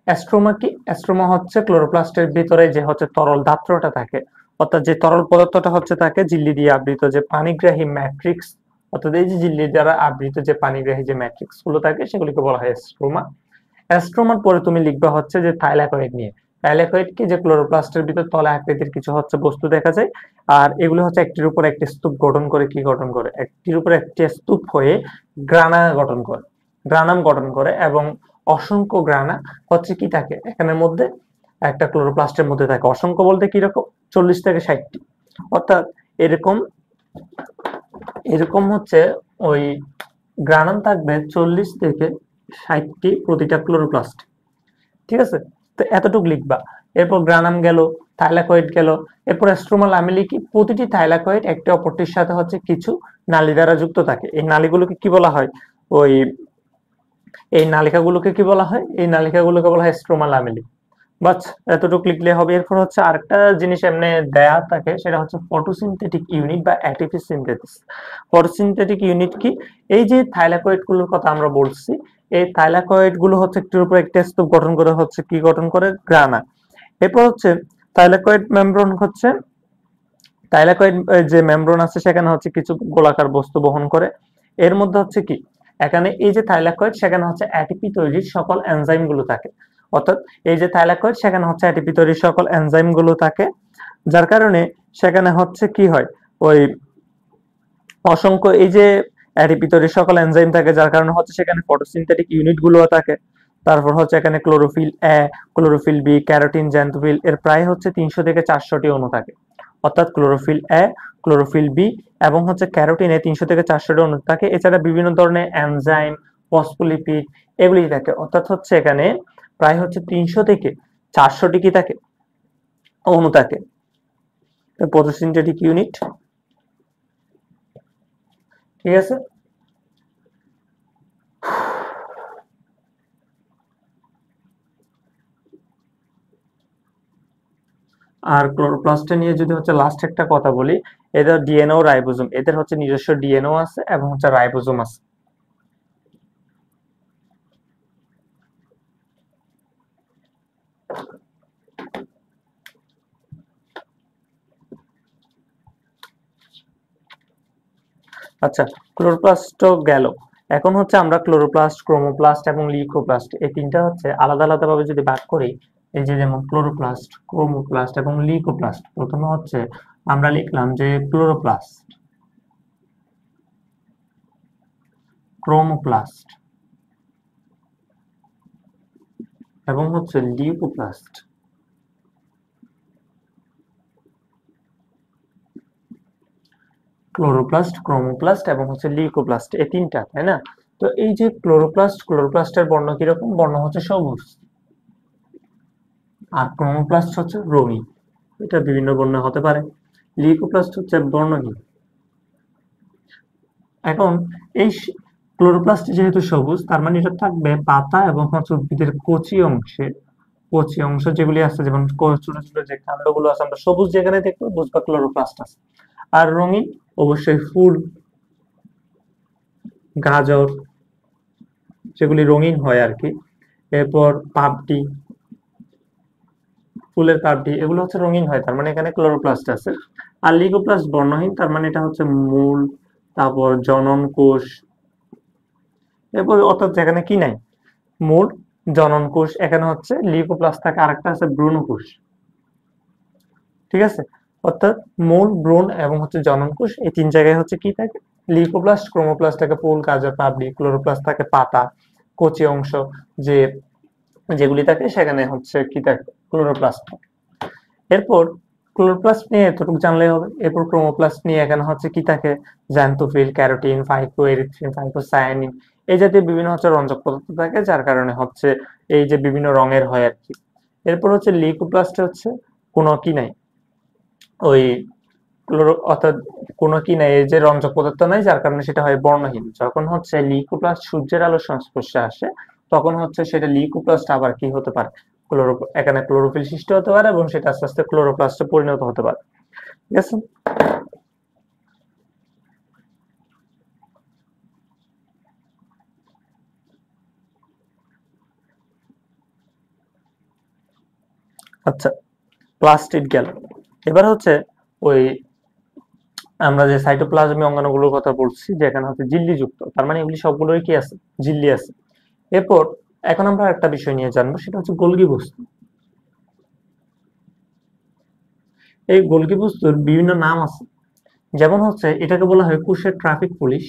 অ্যাস্ট্রোমা কি? অ্যাস্ট্রোমা হচ্ছে ক্লোরোপ্লাস্টের ভিতরে যে হচ্ছে তরল ধাত্রটা থাকে, অর্থাৎ যে তরল পদার্থটা হচ্ছে থাকে ঝিল্লি দিয়ে আবৃত, যে পানিগ্রাহী ম্যাট্রিক্স, অর্থাৎ এই যে ঝিল্লি দ্বারা আবৃত যে পানিগ্রাহী যে ম্যাট্রিক্স গুলো থাকে সেগুলিকে বলা হয় অ্যাস্ট্রোমা। অ্যাস্ট্রোমার পরে তুমি লিখবা হচ্ছে যে থাইলাকয়েড নিয়ে। থাইলাকয়েড কি? যে ক্লোরোপ্লাস্টের ভিতর তলে আকৃতির কিছু হচ্ছে বস্তু দেখা যায়, আর এগুলো হচ্ছে একটির উপর একটি স্তূপ গঠন করে, কি গঠন করে? একটির উপর একটি স্তূপ হয়ে গ্রানা গঠন করে, গ্রানাম গঠন করে। এবং অসংখ্য গ্রানা হচ্ছে কি থাকে এখানের মধ্যে, একটা ক্লোরোপ্লাস্টের মধ্যে থাকে। অসংখ্য বলতে কিরকম? 40 থেকে 60টি। অর্থাৎ এরকম এরকম হচ্ছে ওই গ্রানাম থাকবে 40 থেকে 60টি প্রতিটা ক্লোরোপ্লাস্ট। ঠিক আছে, তো এতটুকু লিখবা। এরপর গ্রানাম গেল, থাইলাকয়েড গেল, এরপর স্ট্রোমা লামেলি কি, প্রতিটি থাইলাকয়েড একটি অপরটির সাথে হচ্ছে কিছু নালী দ্বারা যুক্ত থাকে। এই নালীগুলোকে কি বলা হয়, ওই এই নালিকাগুলোকে কি বলা হয়, এই নালিকাগুলোকে বলা হয় স্ট্রোমা লামেলি। বাস এতটুকু লিখলে হবে। এরপর হচ্ছে আরেকটা জিনিস এমনি দেয়া থাকে, সেটা হচ্ছে ফটোসিনথেটিক ইউনিট বা এটিপি সিনথেসিস। ফটোসিনথেটিক ইউনিট কি, এই যে থাইলাকয়েড গুলোর কথা আমরা বলছি, এই থাইলাকয়েড গুলো হচ্ছে একটির উপর একটা স্তূপ গঠন করে হচ্ছে কি গঠন করে, গ্রানা। এরপর হচ্ছে থাইলাকয়েড মেমব্রেন হচ্ছে, থাইলাকয়েড যে মেমব্রেন আছে সেখানে হচ্ছে কিছু গোলাকার বস্তু বহন করে। এর মধ্যে হচ্ছে কি, এখানে এই যে থাইলাকয়েড সেখানে হচ্ছে এটিপি তৈরির সকল এনজাইম গুলো থাকে। অর্থাৎ এই যে থাইলাকয়েড সেখানে হচ্ছে এটিপি তৈরির সকল এনজাইম গুলো থাকে, যার কারণে সেখানে হচ্ছে কি হয়, ওই অসংখ্য এই যে এটিপি তৈরির সকল এনজাইম থাকে, যার কারণে হচ্ছে সেখানে ফটোসিনথেটিক ইউনিট গুলো থাকে। তারপর হচ্ছে এখানে chlorophyll A, chlorophyll B, carotene, xanthophyll এর প্রায় হচ্ছে 300 থেকে 400টি অণু থাকে। অর্থাৎ ক্লোরোফিল এ, ক্লোরোফিল বি এবং হচ্ছে ক্যারোটিনে 300 থেকে 400টি অণু থাকে। এছাড়া বিভিন্ন ধরনের এনজাইম, ফসফোলিপিড এগুলি থাকে। অর্থাৎ হচ্ছে এখানে প্রায় হচ্ছে 300 থেকে 400টি কি থাকে, অণু থাকে। ফটোসিনথেটিক ইউনিট, ঠিক আছে। আর ক্লোরোপ্লাস্ট নিয়ে যদি হচ্ছে লাস্ট একটা কথা বলি, এদের ডিএনএ ও রাইবোজোম, এদের হচ্ছে নিজস্ব ডিএনএ আছে এবং হচ্ছে রাইবোজোম আছে। আচ্ছা, ক্লোরোপ্লাস্ট গেল। এখন হচ্ছে আমরা ক্লোরোপ্লাস্ট, ক্রোমোপ্লাস্ট এবং লিউকোপ্লাস্ট এই তিনটা হচ্ছে আলাদা আলাদা ভাবে যদি ভাগ করি, এই যে যেমন ক্লোরোপ্লাস্ট, ক্রোমোপ্লাস্ট এবং লিউকোপ্লাস্ট, প্রথমে হচ্ছে আমরা লিখলাম যে ক্লোরোপ্লাস্ট, ক্রোমোপ্লাস্ট এবং হচ্ছে লিউকোপ্লাস্ট। ক্লোরোপ্লাস্ট, ক্রোমোপ্লাস্ট এবং হচ্ছে লিউকোপ্লাস্ট এই তিনটা, তাই না? তো এই যে ক্লোরোপ্লাস্ট, ক্লোরোপ্লাস্টের বর্ণ কিরকম, বর্ণ হচ্ছে সবুজ। আর ক্রোমোপ্লাস্ট হচ্ছে রঙিন, এটা বিভিন্ন বর্ণ হতে পারে। লিউকোপ্লাস্ট হচ্ছে বর্ণহীন। এখন এই ক্লোরোপ্লাস্ট যেহেতু সবুজ, তার মানে এটা থাকবে পাতা এবং হচ্ছে উদ্ভিদের কচি অংশে, কচি অংশ যেগুলি আছে, যেমন ছোট ছোট যে কাণ্ডগুলো আছে, আমরা সবুজ যেখানে দেখবো বুঝবা ক্লোরোপ্লাস্ট আছে। আর রঙিন অবশ্যই ফুল, গাজর যেগুলি রঙিন হয় আর কি, এরপর পাপড়ি, ফুলের পাপড়ি এগুলো হচ্ছে রঙিন হয়, তার মানে এখানে ক্লোরোপ্লাস্ট আছে। আর লিউকোপ্লাস্ট বর্ণহীন, তার মানে এটা হচ্ছে মূল, তারপর জনন কোষ, এরপর অর্থাৎ যেখানে কি নাই, মূল, জনন কোষ, এখানে হচ্ছে লিউকোপ্লাস্ট থাকে, আরেকটা আছে ভ্রূণ কোষ। ঠিক আছে, অর্থাৎ মূল, ভ্রূণ এবং হচ্ছে জনন কোষ এই তিন জায়গায় হচ্ছে কি থাকে, লিউকোপ্লাস্ট। ক্রোমোপ্লাস্ট থাকে ফুল, গাজর, পাপড়ি। ক্লোরোপ্লাস্ট থাকে পাতা, কচি অংশ যে যেগুলি থাকে, সেখানে হচ্ছে কি থাকে, ক্লোরোপ্লাস্ট থাকে। এরপর ক্লোরোপ্লাস্ট নিয়ে এতটুকু জানলেই হবে। এরপর ক্রোমোপ্লাস্ট নিয়ে এখানে হচ্ছে কি থাকে, জ্যান্থোফিল, ক্যারোটিন, ফাইকো, এরিথ্রিন, ফাইকোসায়ানিন এই জাতীয় বিভিন্ন হচ্ছে রঞ্জক পদার্থ থাকে, যার কারণে হচ্ছে এই যে বিভিন্ন রঙের হয় আর কি। এরপর হচ্ছে লিউকোপ্লাস্টে হচ্ছে কোনো কি নাই, ওই অর্থাৎ কোনো কি নাই, এই যে রঞ্জক পদার্থ নাই, যার কারণে সেটা হয় বর্ণহীন। যখন হচ্ছে লিউকোপ্লাস্ট সূর্যের আলোর সংস্পর্শে আসে, তখন হচ্ছে সেটা লিউকোপ্লাস্ট আবার কি হতে পারে, এখানে ক্লোরোফিল সৃষ্টি হতে পারে এবং সেটা আস্তে আস্তে ক্লোরোপ্লাস্টে পরিণত হতে পারে। ঠিক আছে, আচ্ছা প্লাস্টিড গেল। এবার হচ্ছে ওই আমরা যে সাইটোপ্লাজমীয় অঙ্গাণুগুলোর কথা বলছি, যেখানে হচ্ছে ঝিল্লি যুক্ত, তার মানে এগুলি সবগুলোরই কি আছে, ঝিল্লি আছে। এরপর এখন আমরা একটা বিষয় নিয়ে জানবো, সেটা হচ্ছে গোলগি বস্তু। এই গোলগি বস্তুর বিভিন্ন নাম আছে, যেমন হচ্ছে এটাকে বলা হয় কোষের ট্রাফিক পুলিশ,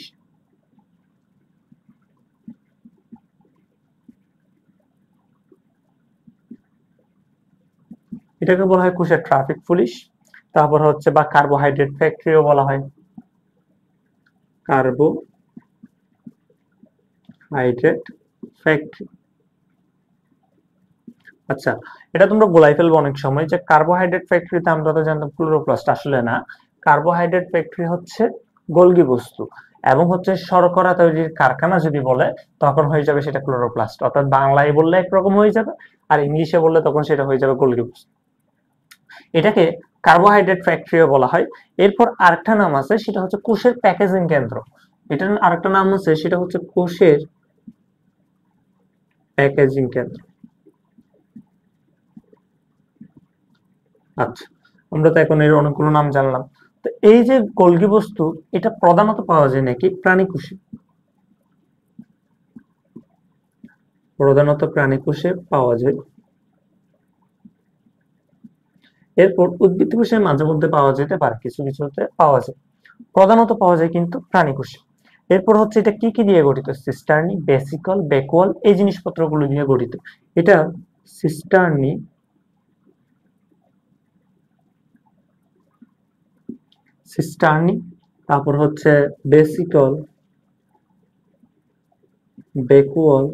এটাকে বলা হয় কোষের ট্রাফিক পুলিশ। তারপর হচ্ছে বা কার্বোহাইড্রেট ফ্যাক্টরিও বলা হয়, কার্বোহাইড্রেট ফ্যাক্টরি। আচ্ছা, এটা তোমরা গোলাই ফেলবো অনেক সময় যে কার্বোহাইড্রেট ফ্যাক্টরিতে আমরা তো জানতাম ক্লোরোপ্লাস্ট, আসলে না। কার্বোহাইড্রেট ফ্যাক্টরি হচ্ছে গোলগি বস্তু, এবং হচ্ছে শর্করা তৈরির কারখানা যদি বলে তখন হয়ে যাবে সেটা ক্লোরোপ্লাস্ট। অর্থাৎ বাংলায় বললে একরকম হয়ে যাবে, আর ইংলিশে বললে তখন সেটা হয়ে যাবে গোলগি বস্তু। এটাকে কার্বোহাইড্রেট ফ্যাক্টরিও বলা হয়। এরপর আরেকটা নাম আছে, সেটা হচ্ছে কোষের প্যাকেজিং কেন্দ্র। এটার আরেকটা নাম আছে, সেটা হচ্ছে কোষের প্যাকেজিং কেন্দ্র। আচ্ছা, আমরা তো এখন এর অনেকগুলো নাম জানলাম। তো এই যে গোলগি বস্তু, এটা প্রধানত পাওয়া যায় নাকি প্রাণী কোষে, প্রধানত প্রাণী কোষে পাওয়া যায়। এরপর উদ্ভিদ কোষে মাঝে মধ্যে পাওয়া যেতে পারে, কিছু কিছুতে পাওয়া যায়, প্রধানত পাওয়া যায় কিন্তু প্রাণী কোষে। এরপর হচ্ছে এটা কি কি দিয়ে গঠিত, সিস্টার্নি, বেসিকল, ব্যাকুয়াল, এই জিনিসপত্রগুলো দিয়ে গঠিত। এটা সিস্টার্নি, সিস্টার্নি, তারপর হচ্ছে বেসিকল, ব্যাকুয়াল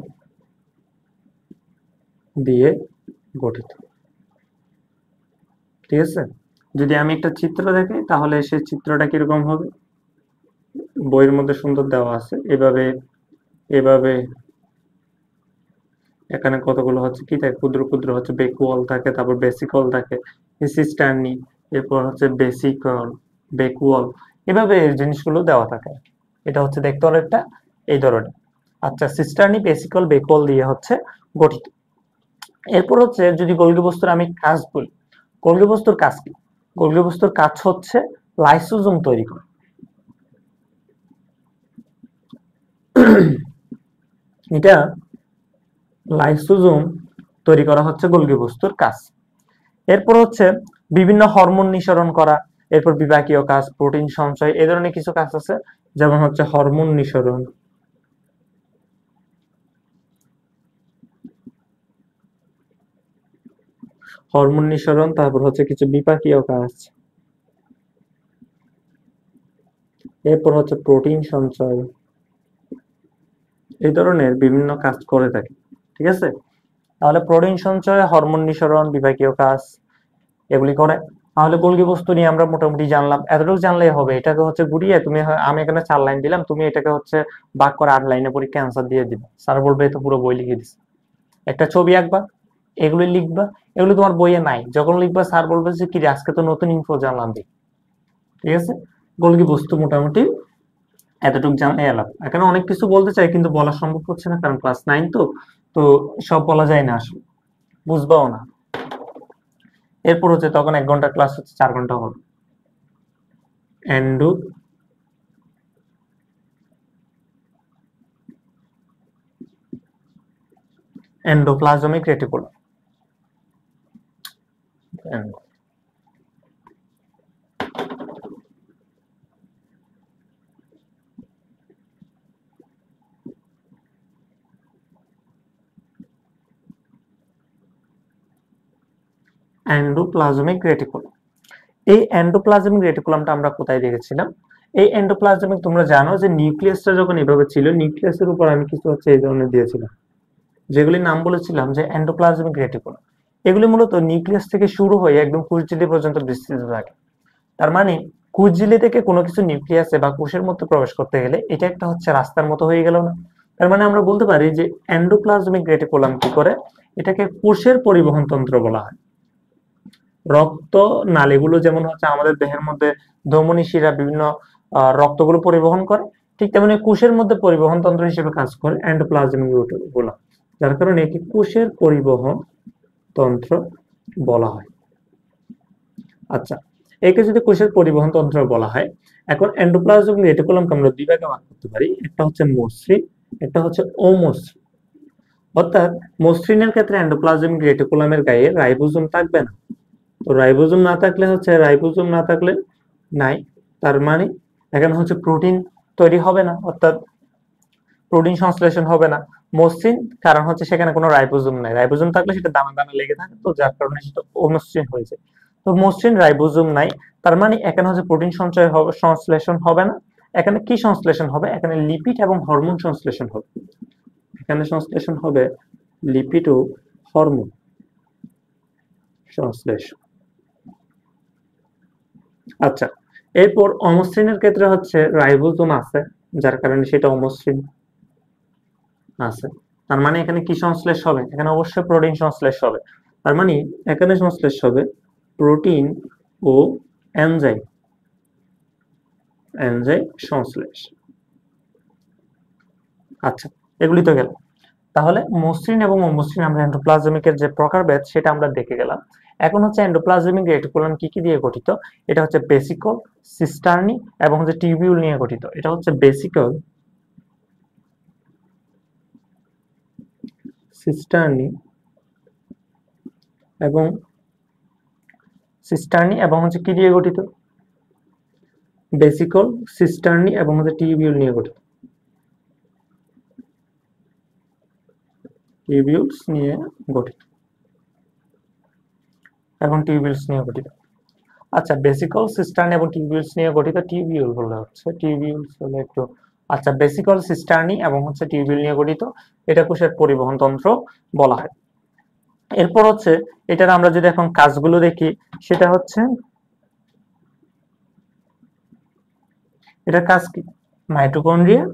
দিয়ে গঠিত। ঠিক আছে, যদি আমি একটা চিত্র দেখি তাহলে সেই চিত্রটা কিরকম হবে, বইয়ের মধ্যে সুন্দর দেওয়া আছে এভাবে, এভাবে এখানে কতগুলো হচ্ছে কি থাকে, ক্ষুদ্র ক্ষুদ্র হচ্ছে ব্যাকুয়াল থাকে, তারপর বেসিকল থাকে, সিস্টার্নি, এরপর হচ্ছে বেসিকল, ব্যাকুয়াল, এভাবে এই জিনিসগুলো দেওয়া থাকে। এটা হচ্ছে দেখতে অনেকটা এই ধরনের। আচ্ছা, সিস্টার্নি, বেসিকল, ব্যাকুয়াল দিয়ে হচ্ছে গঠিত। এরপর হচ্ছে যদি গোলগি বস্তুর আমি কাজ বলি, গোলগি বস্তুর কাজ কি, গোলগি বস্তুর কাজ হচ্ছে লাইসোজোম তৈরি করা। এটা লাইসোজোম তৈরি করা হচ্ছে গোলগি বস্তুর কাজ। এরপর হচ্ছে বিভিন্ন হরমোন নিঃসরণ করা, এরপর বিপাকীয় কাজ, প্রোটিন সঞ্চয়, এই ধরনের কিছু কাজ আছে, যেমন হচ্ছে হরমোন নিঃসরণ, হরমোন নিঃসরণ, তারপর হচ্ছে কিছু বিপাকীয় কাজ, এরপর হচ্ছে প্রোটিন সঞ্চয়, এই ধরনের বিভিন্ন কাজ করে থাকে। ঠিক আছে, তাহলে প্রোটিন সঞ্চয়, হরমোন নিঃসরণ, বিপাকীয় কাজ এগুলি করে। তাহলে গোলগি বস্তু নিয়ে আমরা মোটামুটি জানলাম, এতটুকু জানলেই হবে। এটাকে হচ্ছে ঘুরিয়ে তুমি, আমি এখানে 4 লাইন দিলাম, তুমি এটাকে হচ্ছে ভাগ করে 8 লাইনে পরীক্ষা অ্যান্সার দিয়ে দিবে, স্যার বলবে তো পুরো বই লিখে দিছে। একটা ছবি আঁকবা, এগুলি লিখবা, এগুলো তোমার বইয়ে নাই, যখন লিখবা স্যার বলবে যে কি রে, আজকে তো নতুন ইনফো জানলাম। ঠিক আছে, গোলগি বস্তু মোটামুটি এতটুকু জানলে এলাম। এখানে অনেক কিছু বলতে চাই কিন্তু বলা সম্ভব হচ্ছে না, কারণ ক্লাস 9 তো, তো সব বলা যায় না আসলে, বুঝবাও না। এরপর হচ্ছে তখন 1 ঘন্টা ক্লাস হচ্ছে 4 ঘন্টা হলো। Endo endoplasmic reticulum, endoplasmic reticulum. এই এন্ডোপ্লাজমিক রেটিকুলামটা আমরা কোথায় দেখেছিলাম, এই এন্ডোপ্লাজমিক তোমরা জানো যে নিউক্লিয়াসটা যখন এভাবে ছিল, নিউক্লিয়াসের উপর আমি কিছু হচ্ছে এই ধরনের দিয়েছিলাম, যেগুলির নাম বলেছিলাম যে এন্ডোপ্লাজমিক রেটিকুলাম। এগুলি মূলত নিউক্লিয়াস থেকে শুরু হয়ে একদম কোষঝিল্লি পর্যন্ত বিস্তৃত থাকে। তার মানে কোষঝিল্লি থেকে কোনো কিছু নিউক্লিয়াসে বা কোষের মধ্যে প্রবেশ করতে গেলে এটা একটা হচ্ছে রাস্তার মতো হয়ে গেল না। তার মানে আমরা বলতে পারি যে এন্ডোপ্লাজমিক রেটিকুলাম কি করে, এটাকে কোষের পরিবহন তন্ত্র বলা হয়। রক্ত নালীগুলো যেমন হচ্ছে আমাদের দেহের মধ্যে ধমনী শিরা বিভিন্ন রক্তগুলো পরিবহন করে, ঠিক তেমনি কোষের মধ্যে পরিবহন তন্ত্র হিসেবে কাজ করে এন্ডোপ্লাজমিক রেটিকুলাম, যার কারণে একে কোষের পরিবহন তন্ত্র বলা হয়। আচ্ছা, একে যদি কোষের পরিবহন তন্ত্র বলা হয়, এখন এন্ডোপ্লাজমিক রেটিকুলামকে আমরা দুই ভাগে ভাগ করতে পারি, একটা হচ্ছে মসৃণ, একটা হচ্ছে অমসৃণ। অর্থাৎ মসৃণের ক্ষেত্রে এন্ডোপ্লাজমিক রেটিকুলামের গায়ে রাইবোজোম থাকবে না। তো রাইবোজোম না থাকলে হচ্ছে, রাইবোজোম না থাকলে নাই, তার মানে এখানে হচ্ছে প্রোটিন তৈরি হবে না, অর্থাৎ প্রোটিন সংশ্লেষণ হবে না। মসৃণ কারণ হচ্ছে সেখানে কোনো রাইবোজোম নাই, রাইবোজোম থাকলে সেটা দানা দানা লেগে থাকে, তো যার কারণে সেটা অমসৃণ হয়ে যায়। তো মসৃণ, রাইবোজোম নাই, তার মানে এখানে হচ্ছে প্রোটিন সঞ্চয় হবে, সংশ্লেষণ হবে না। এখানে কি সংশ্লেষণ হবে, এখানে লিপিড এবং হরমোন সংশ্লেষণ হবে। এখানে সংশ্লেষণ হবে লিপিড ও হরমোন সংশ্লেষণ। আচ্ছা, এরপর অমসৃণের ক্ষেত্রে হচ্ছে রাইবোজোম আছে, যার কারণে সেটা অমসৃণ আছে। তার মানে এখানে কি সংশ্লেষ হবে? এখানে অবশ্যই প্রোটিন সংশ্লেষ হবে। তার মানে এখানে সংশ্লেষ হবে প্রোটিন ও এনজাইম সংশ্লেষ। আচ্ছা, এগুলি তো গেল। তাহলে মসৃণ এবং অমসৃণ আমরা এন্ডোপ্লাজমিকের যে প্রকারভেদ সেটা আমরা দেখে গেলাম। এখন হচ্ছে এন্ডোপ্লাজমিক রেটিকুলাম কি কি দিয়ে গঠিত? এটা হচ্ছে বেসিকল, সিস্টার্নি এবং হচ্ছে টিউবিউল নিয়ে গঠিত। এটা হচ্ছে বেসিকল, সিস্টার্নি এবং হচ্ছে কি দিয়ে গঠিত? বেসিকল, সিস্টার্নি এবং হচ্ছে টিউবিউল নিয়ে গঠিত। টিউবিউলস নিয়ে গঠিত এবং টিউবিউলস নিয়ে গঠিত। আচ্ছা, বেসিকল, সিস্টার্নি এবং টিউবিউলস নিয়ে গঠিত। টিউবিউল বলা হচ্ছে, টিউবিউলস হলো একটু, আচ্ছা, বেসিকল, সিস্টার্নি এবং হচ্ছে টিউবিউল নিয়ে গঠিত। এটা কোষের পরিবহন তন্ত্র বলা হয়। এরপর হচ্ছে এটার আমরা যদি এখন কাজগুলো দেখি, সেটা হচ্ছে এটার কাজ কি? মাইটোকন্ড্রিয়া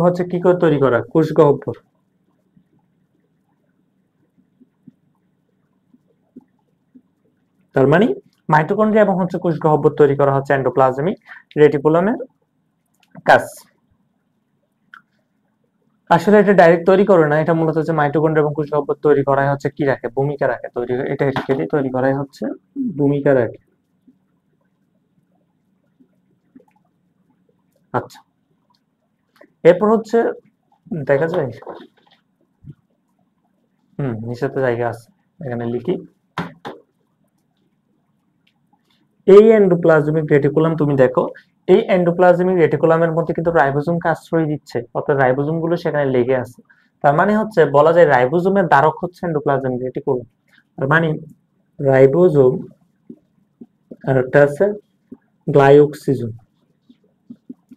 হচ্ছে কি করে তৈরি করা? কোষ গহ্বর। তার মানে মাইটোকন্ড্রিয়া এবং হচ্ছে কোষ গহ্বর তৈরি করা হচ্ছে এন্ডোপ্লাজমিক রেটিকুলামের কাজ। আসলে এটা ডাইরেক্ট তৈরি করে না, এটা মূলত হচ্ছে মাইটোকন্ড্রিয়া এবং কোষ গহ্বর তৈরি করাই হচ্ছে কি রাখে? ভূমিকা রাখে। এটা তৈরি করাই হচ্ছে ভূমিকা রাখে। আচ্ছা, এরপর হচ্ছে দেখা যায়, নিচে তো জায়গা আছে, এখানে লিখি। এই এন্ডোপ্লাজমিক রেটিকুলাম তুমি দেখো, এই এন্ডোপ্লাজমিক রেটিকুলামের মধ্যে কিন্তু রাইবোজোমকে আশ্রয় দিচ্ছে, অর্থাৎ রাইবোজোম গুলো সেখানে লেগে আছে। তার মানে হচ্ছে বলা যায় রাইবোজোমের ধারক হচ্ছে এন্ডোপ্লাজমিক রেটিকুলাম। তার মানে রাইবোজোম আর একটা আছে গ্লাইওক্সিজোম।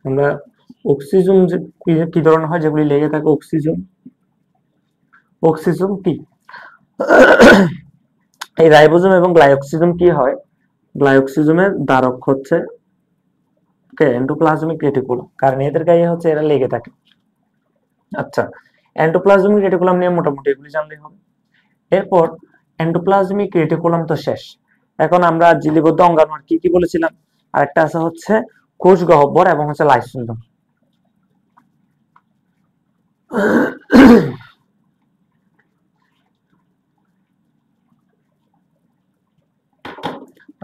আমরা অক্সিজোম যে কি ধরনের হয় যেগুলি লেগে থাকে? অক্সিজোম কি? এই রাইবোজোম এবং গ্লাইওক্সিজোম কি হয়? গ্লাইওক্সিজোমের ধারক হচ্ছে এন্ডোপ্লাজমিক রেটিকুলাম, কারণ এদের গায়ে হচ্ছে এরা লেগে থাকে। আচ্ছা, এন্ডোপ্লাজমিক রেটিকুলাম নিয়ে মোটামুটি এগুলি জানলেই হবে। এরপর এন্ডোপ্লাজমিক রেটিকুলাম তো শেষ। এখন আমরা জিলিবদ্ধ অঙ্গাণু আর কি কি বলেছিলাম? আরেকটা আছে হচ্ছে কোষ গহ্বর এবং হচ্ছে লাইসোজোম।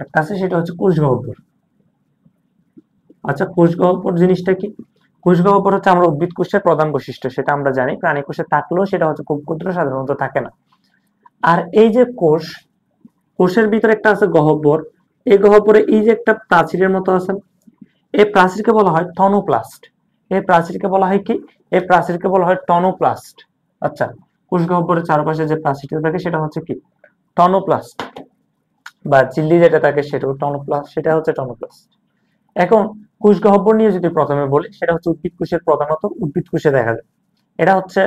একটা আছে, সেটা হচ্ছে কোষ গহ্বর। আচ্ছা, কোষ গহ্বর জিনিসটা কি? কোষ গহ্বর হচ্ছে আমরা উদ্ভিদ কোষের প্রধান বৈশিষ্ট্য, সেটা আমরা জানি। প্রাণী কোষে থাকলেও সেটা হচ্ছে খুব ক্ষুদ্র, সাধারণত থাকে না। আর এই যে কোষের ভিতরে একটা আছে গহ্বর, এই গহ্বরে এই যে একটা প্রাচীরের মতো আছে, এই প্রাচীরকে বলা হয় টনোপ্লাস্ট। এই প্রাচীরকে বলা হয় কি? এই প্রাচীরকে বলা হয় টনোপ্লাস্ট। আচ্ছা, কোষ গহ্বরের চারপাশে যে প্রাচীরটা থাকে সেটা হচ্ছে কি? টনোপ্লাস্ট, বা চিল্লি যেটা থাকে সেটাও টনোপ্লাস্ট, সেটা হচ্ছে টনোপ্লাস্ট। এখন কোষ গহ্বর নিয়ে যদি প্রথমে বলি, সেটা হচ্ছে উদ্ভিদ কোষের, প্রধানত উদ্ভিদ কোষে দেখা যায়। এটা হচ্ছে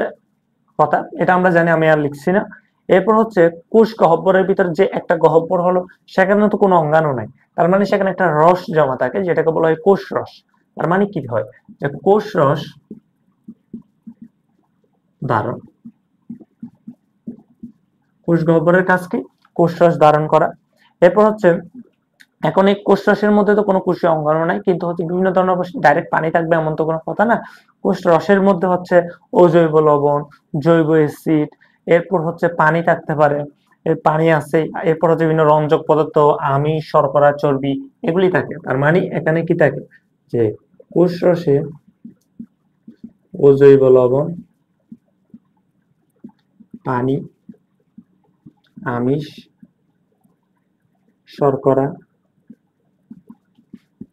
কথা, এটা আমরা জানি, আমি আর লিখছি না। এরপর হচ্ছে কোষ গহ্বরের ভিতরে যে একটা গহ্বর হলো, সেখানে তো কোনো অঙ্গাণু নাই। তার মানে সেখানে একটা রস জমা থাকে, যেটাকে বলা হয় কোষ রস। তার মানে কি হয়? যে কোষ রস ধারণ, কোষ গহ্বরের কাজ কি? কোষ রস ধারণ করা। এরপর হচ্ছে এখন এই কোষ রসের মধ্যে তো কোনো কোষীয় অঙ্গাণু নাই, কিন্তু হচ্ছে বিভিন্ন ধরনের ডাইরেক্ট পানি থাকবে এমন তো কোনো কথা না। কোষ রসের মধ্যে হচ্ছে অজৈব লবণ, জৈব অ্যাসিড, এরপর হচ্ছে পানি থাকতে পারে, এর পানি আছে, এরপর হচ্ছে বিভিন্ন রঞ্জক পদার্থ, আমিষ, শর্করা, চর্বি, এগুলি থাকে। তার মানে এখানে কি থাকে? যে কোষ রসে অজৈব লবণ, পানি, আমিষ, শর্করা,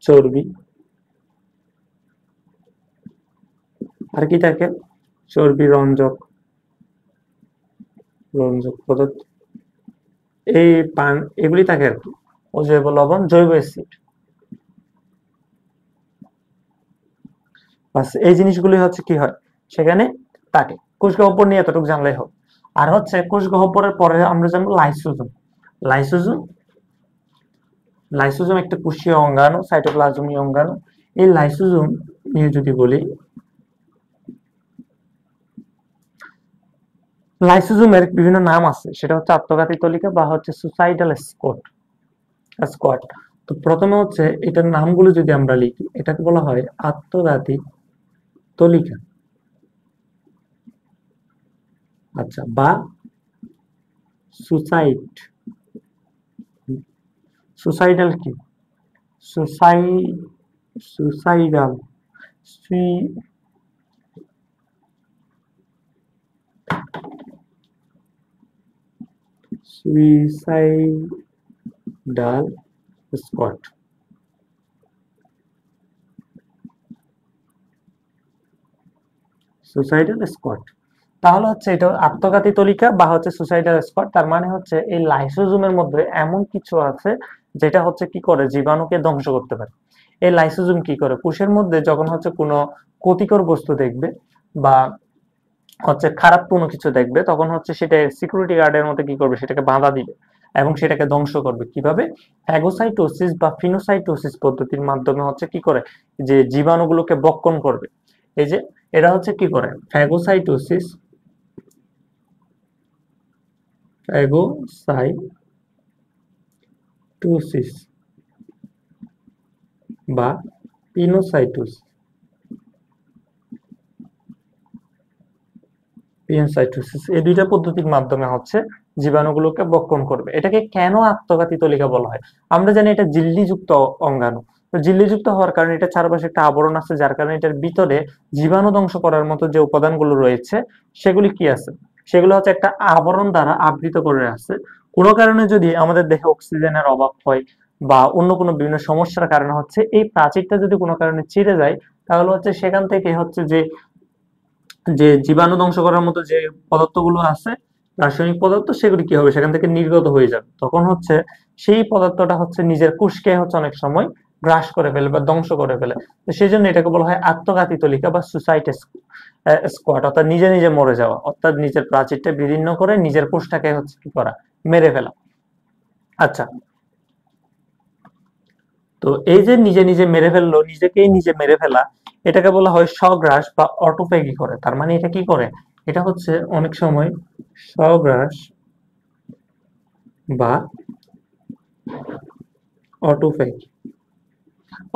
চর্বি, আর কি থাকে? চর্বি, রঞ্জক পদার্থ, এই এগুলি থাকে আর কি। অজৈব লবণ, জৈব অ্যাসিড, বাস এই জিনিসগুলি হচ্ছে কি হয় সেখানে থাকে। কোষ গহ্বর নিয়ে এতটুকু জানলেই হবে। আর হচ্ছে কোষ গহ্বরের পরে আমরা জানবো লাইসোজোম। লাইসোজোম লাইসোজোম একটা কোষীয় অঙ্গাণু, সাইটোপ্লাজমীয় অঙ্গাণু। এই লাইসোজোম নিয়ে যদি বলি, লাইসোজোমের বিভিন্ন নাম আছে, সেটা হচ্ছে আত্মঘাতী তলিকা বা হচ্ছে সুসাইডাল স্কোয়াড। তো প্রথমে হচ্ছে এটার নামগুলো যদি আমরা লিখি, এটাকে বলা হয় আত্মঘাতী তলিকা, আচ্ছা, বা সুসাইড, সুসাইডাল কি, সুসাই suicidal suicidal squad. Suicidal squad তাহলে হচ্ছে এটা আত্মঘাতী তলিকা বা হচ্ছে সুসাইডাল স্কোয়াড। তার মানে হচ্ছে এই লাইসোজোমের মধ্যে এমন কিছু আছে যেটা হচ্ছে কি করে জীবাণুকে ধ্বংস করতে পারে। এই লাইসোজোম কি করে, কোষের মধ্যে যখন হচ্ছে কোনো ক্ষতিকর বস্তু দেখবে বা হচ্ছে খারাপ কোনো কিছু দেখবে, তখন হচ্ছে সেটা সিকিউরিটি গার্ডের মধ্যে কি করবে, সেটাকে বাধা দিবে এবং সেটাকে ধ্বংস করবে। কিভাবে? ফ্যাগোসাইটোসিস বা ফিনোসাইটোসিস পদ্ধতির মাধ্যমে হচ্ছে কি করে, যে জীবাণুগুলোকে বক্ষণ করবে। এই যে এরা হচ্ছে কি করে, ফ্যাগোসাইটোসিস বা পিনোসাইটোসিস এই দুইটা পদ্ধতির মাধ্যমে হচ্ছে জীবাণুগুলোকে বক্ষণ করবে। এটাকে কেন আত্মঘাতী তলিকা বলা হয়? আমরা জানি এটা ঝিল্লিযুক্ত অঙ্গাণু। তো ঝিল্লিযুক্ত হওয়ার কারণে এটা চারপাশে একটা আবরণ আছে, যার কারণে এটার ভিতরে জীবাণু ধ্বংস করার মতো যে উপাদানগুলো রয়েছে সেগুলি কি আছে, সেগুলো হচ্ছে একটা আবরণ দ্বারা আবৃত করে আছে। কোনো কারণে যদি আমাদের দেহে অক্সিজেনের অভাব হয় বা অন্য কোনো বিভিন্ন সমস্যার কারণে হচ্ছে এই প্রাচীরটা যদি কোনো কারণে চিড়ে যায়, তাহলে হচ্ছে সেখান থেকে হচ্ছে যে যে জীবাণু ধ্বংস করার মতো যে পদার্থগুলো আছে, রাসায়নিক পদার্থ, সেগুলি কি হবে, সেখান থেকে নির্গত হয়ে যাবে। তখন হচ্ছে সেই পদার্থটা হচ্ছে নিজের কোষকে হচ্ছে অনেক সময় গ্রাস করে ফেলে বা ধ্বংস করে ফেলে। তো সেই জন্য এটাকে বলা হয় আত্মঘাতী তলিকা বা সুসাইড স্কোয়াড, অর্থাৎ নিজে নিজে মরে যাওয়া, অর্থাৎ নিজের প্রাচীরটা বিদীর্ণ করে নিজের কোষটাকে হচ্ছে কি করা, মেরে ফেলা। আচ্ছা, তো এই যে নিজে নিজে মেরে ফেললো, নিজেকেই নিজে মেরে ফেলা, এটাকে বলা হয় স্বগ্রাস বা অটোফ্যাগি করে। তার মানে এটা কি করে, এটা হচ্ছে অনেক সময় স্বগ্রাস বা অটোফ্যাগি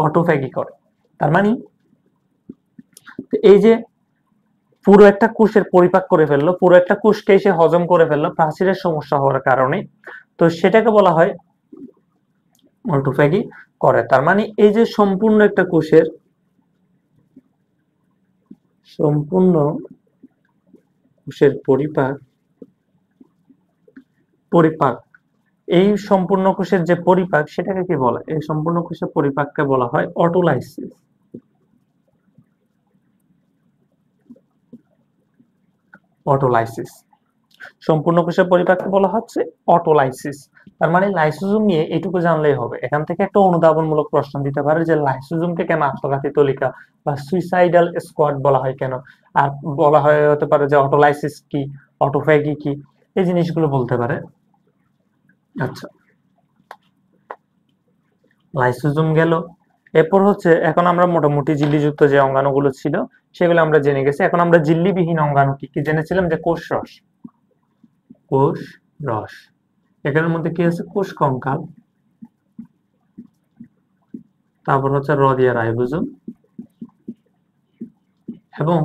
অটোফ্যাগি করে। তার মানে এই যে পুরো একটা কোষের পরিপাক করে ফেললো, পুরো একটা কোষকে এসে হজম করে ফেললো প্রাচীরের সমস্যা হওয়ার কারণে, তো সেটাকে বলা হয় অটোফ্যাগি করে। তার মানে এই যে সম্পূর্ণ একটা কোষের সম্পূর্ণ কোষের পরিপাক পরিপাক এই সম্পূর্ণ কোষের যে পরিপাক, সেটাকে কি বলে, এই সম্পূর্ণ কোষের পরিপাককে বলা হয় অটোলাইসিস। অটোলাইসিস সম্পূর্ণ কোষের পরিপাককে বলা হচ্ছে অটোলাইসিস। তার মানে লাইসোজোম নিয়ে এটুকু জানলেই হবে। এখান থেকে একটা অনুধাবনমূলক প্রশ্ন দিতে পারে যে লাইসোজোমকে কেন আত্মঘাতী তলিকা বা সুইসাইডাল স্কোয়াড বলা হয় কেন, আর বলা হয় হতে পারে যে অটোলাইসিস কি, অটোফ্যাগি কি, এই জিনিসগুলো বলতে পারে। আচ্ছা, লাইসোজোম গেল। এরপর হচ্ছে এখন আমরা মোটামুটি ঝিল্লিযুক্ত যে অঙ্গাণুগুলো ছিল সেগুলো আমরা জেনে গেছি। এখন আমরা ঝিল্লিবিহীন অঙ্গাণু কি কি জেনেছিলাম, যে কোষ রস। কোষ রস এখানের মধ্যে কি আছে, কোষ কঙ্কাল, তারপর হচ্ছে র দিয়ে রাইবোজোম এবং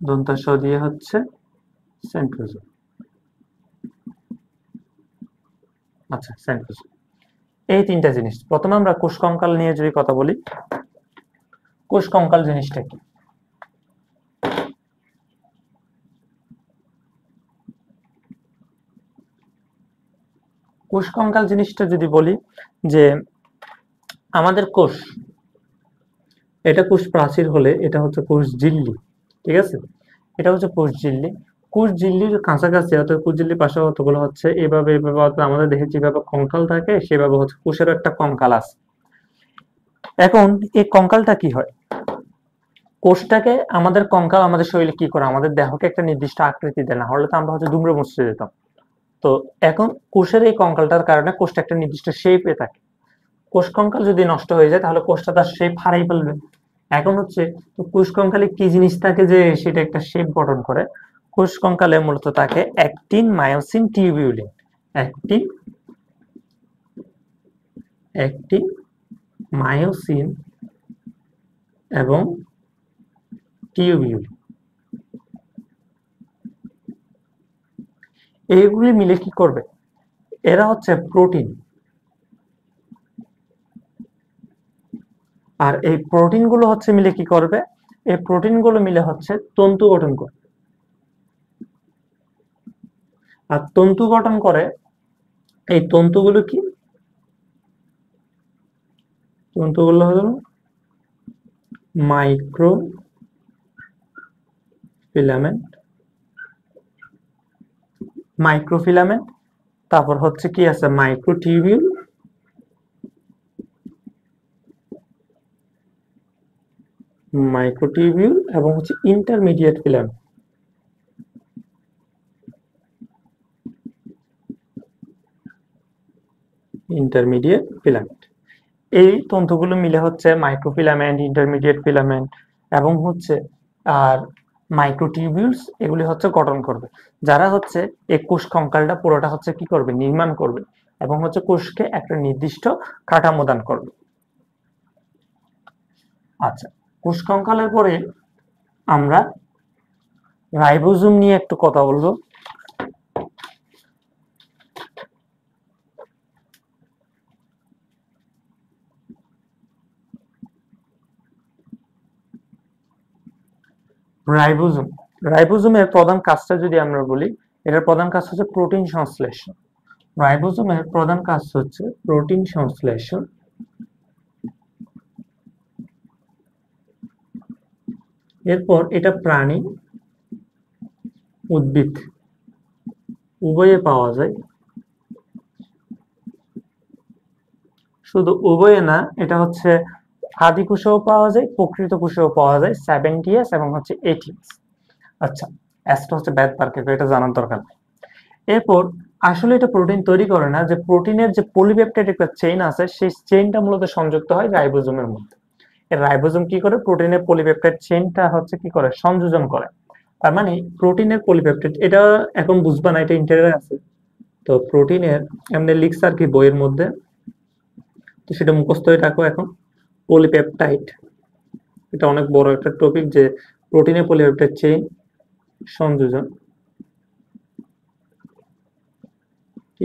দন্তাস দিয়ে হচ্ছে সেন্ট্রোজোম। আচ্ছা, সেন্ট্রোজোম, এই তিনটা জিনিস। প্রথমে আমরা কোষ কঙ্কাল নিয়ে যদি কথা বলি, কোষ কঙ্কাল জিনিসটা কি? কোষ কঙ্কাল জিনিসটা যদি বলি, যে আমাদের কোষ, এটা কোষ প্রাচীর হলে এটা হচ্ছে কোষ ঝিল্লি, ঠিক আছে, এটা হচ্ছে কোষ ঝিল্লি। কোষ ঝিল্লির কাছাকাছি অর্থাৎ কোষ ঝিল্লির পাশে অতগুলো হচ্ছে এভাবে এভাবে, অর্থাৎ আমাদের দেহে যেভাবে কঙ্কাল থাকে সেভাবে হচ্ছে কোষেরও একটা কঙ্কাল আছে। এখন এই কঙ্কালটা কি হয়, কোষটাকে আমাদের কঙ্কাল আমাদের শরীরে কি করে, আমাদের দেহকে একটা নির্দিষ্ট আকৃতি দেয়, না হলে তো আমরা হচ্ছে দুমড়ে মুচড়ে যেতাম। তো এখন কোষের এই কঙ্কালটার কারণে কোষটা একটা নির্দিষ্ট শেপে থাকে। কোষ কঙ্কাল যদি নষ্ট হয়ে যায় তাহলে কোষটা তার শেপ হারাই ফেলবে। এখন হচ্ছে কোষ কঙ্কালে কি জিনিস থাকে যে সেটা একটা শেপ গঠন করে? কোষ কঙ্কালে মূলত থাকে actin, myosin, tubulin. Actin, myosin এবং টিউবিউলিন, এইগুলি মিলে কি করবে? এরা হচ্ছে প্রোটিন। আর এই প্রোটিন গুলো হচ্ছে মিলে কি করবে? এই প্রোটিন গুলো মিলে হচ্ছে তন্তু গঠন করবে। আর তন্তু গঠন করে, এই তন্তুগুলো কি? তন্তুগুলো হলো মাইক্রো ফিলামেন্ট, তারপর হচ্ছে কি আছে? মাইক্রোটিউবিউল, এবং হচ্ছে ইন্টারমিডিয়েট ফিলামেন্ট। এই তন্তুগুলো মিলে হচ্ছে মাইক্রোফিলামেন্ট, ইন্টারমিডিয়েট ফিলামেন্ট এবং হচ্ছে আর মাইক্রোটিউবিউলস, এগুলি হচ্ছে গঠন করবে, যারা হচ্ছে এই কোষ কঙ্কালটা পুরোটা হচ্ছে কি করবে? নির্মাণ করবে এবং হচ্ছে কোষকে একটা নির্দিষ্ট কাঠামো দান করবে। আচ্ছা, কোষ কঙ্কালের পরে আমরা রাইবোজোম নিয়ে একটু কথা বলবো। রাইবোজোমের প্রধান কাজটা যদি আমরা বলি, এটার প্রধান কাজ হচ্ছে প্রোটিন সংশ্লেষণ। রাইবোজোমের প্রধান কাজ হচ্ছে প্রোটিন সংশ্লেষণ। এরপর এটা প্রাণী, উদ্ভিদ উভয়ে পাওয়া যায়। শুধু উভয়ে না, এটা হচ্ছে আদি কোষেও পাওয়া যায়, প্রকৃত কোষেও পাওয়া যায়, 70s এবং হচ্ছে 80s। আচ্ছা, অ্যাসটা হচ্ছে ব্যাধ-পার্কে, এটা জানার দরকার নেই। এরপর আসলে এটা প্রোটিন তৈরি করে না, যে প্রোটিনের যে পলিপেপটাইড একটা চেইন আছে, সেই চেইনটা মূলত সংযুক্ত হয় রাইবোজোমের মধ্যে। এই রাইবোজোম কি করে? প্রোটিনের পলিপেপটাইড চেইনটা হচ্ছে কি করে? সংযোজন করে। তার মানে প্রোটিনের পলিপেপটাইড, এটা এখন বুঝবা না, এটা ইন্টারে আছে। তো প্রোটিনের এমনি লিখছে আর কি বইয়ের মধ্যে, তো সেটা মুখস্থ হয়ে রাখো এখন। পলিপেপটাইড, এটা অনেক বড় একটা টপিক, যে প্রোটিনের পলিপেপটাইড চেইন সংযোজন।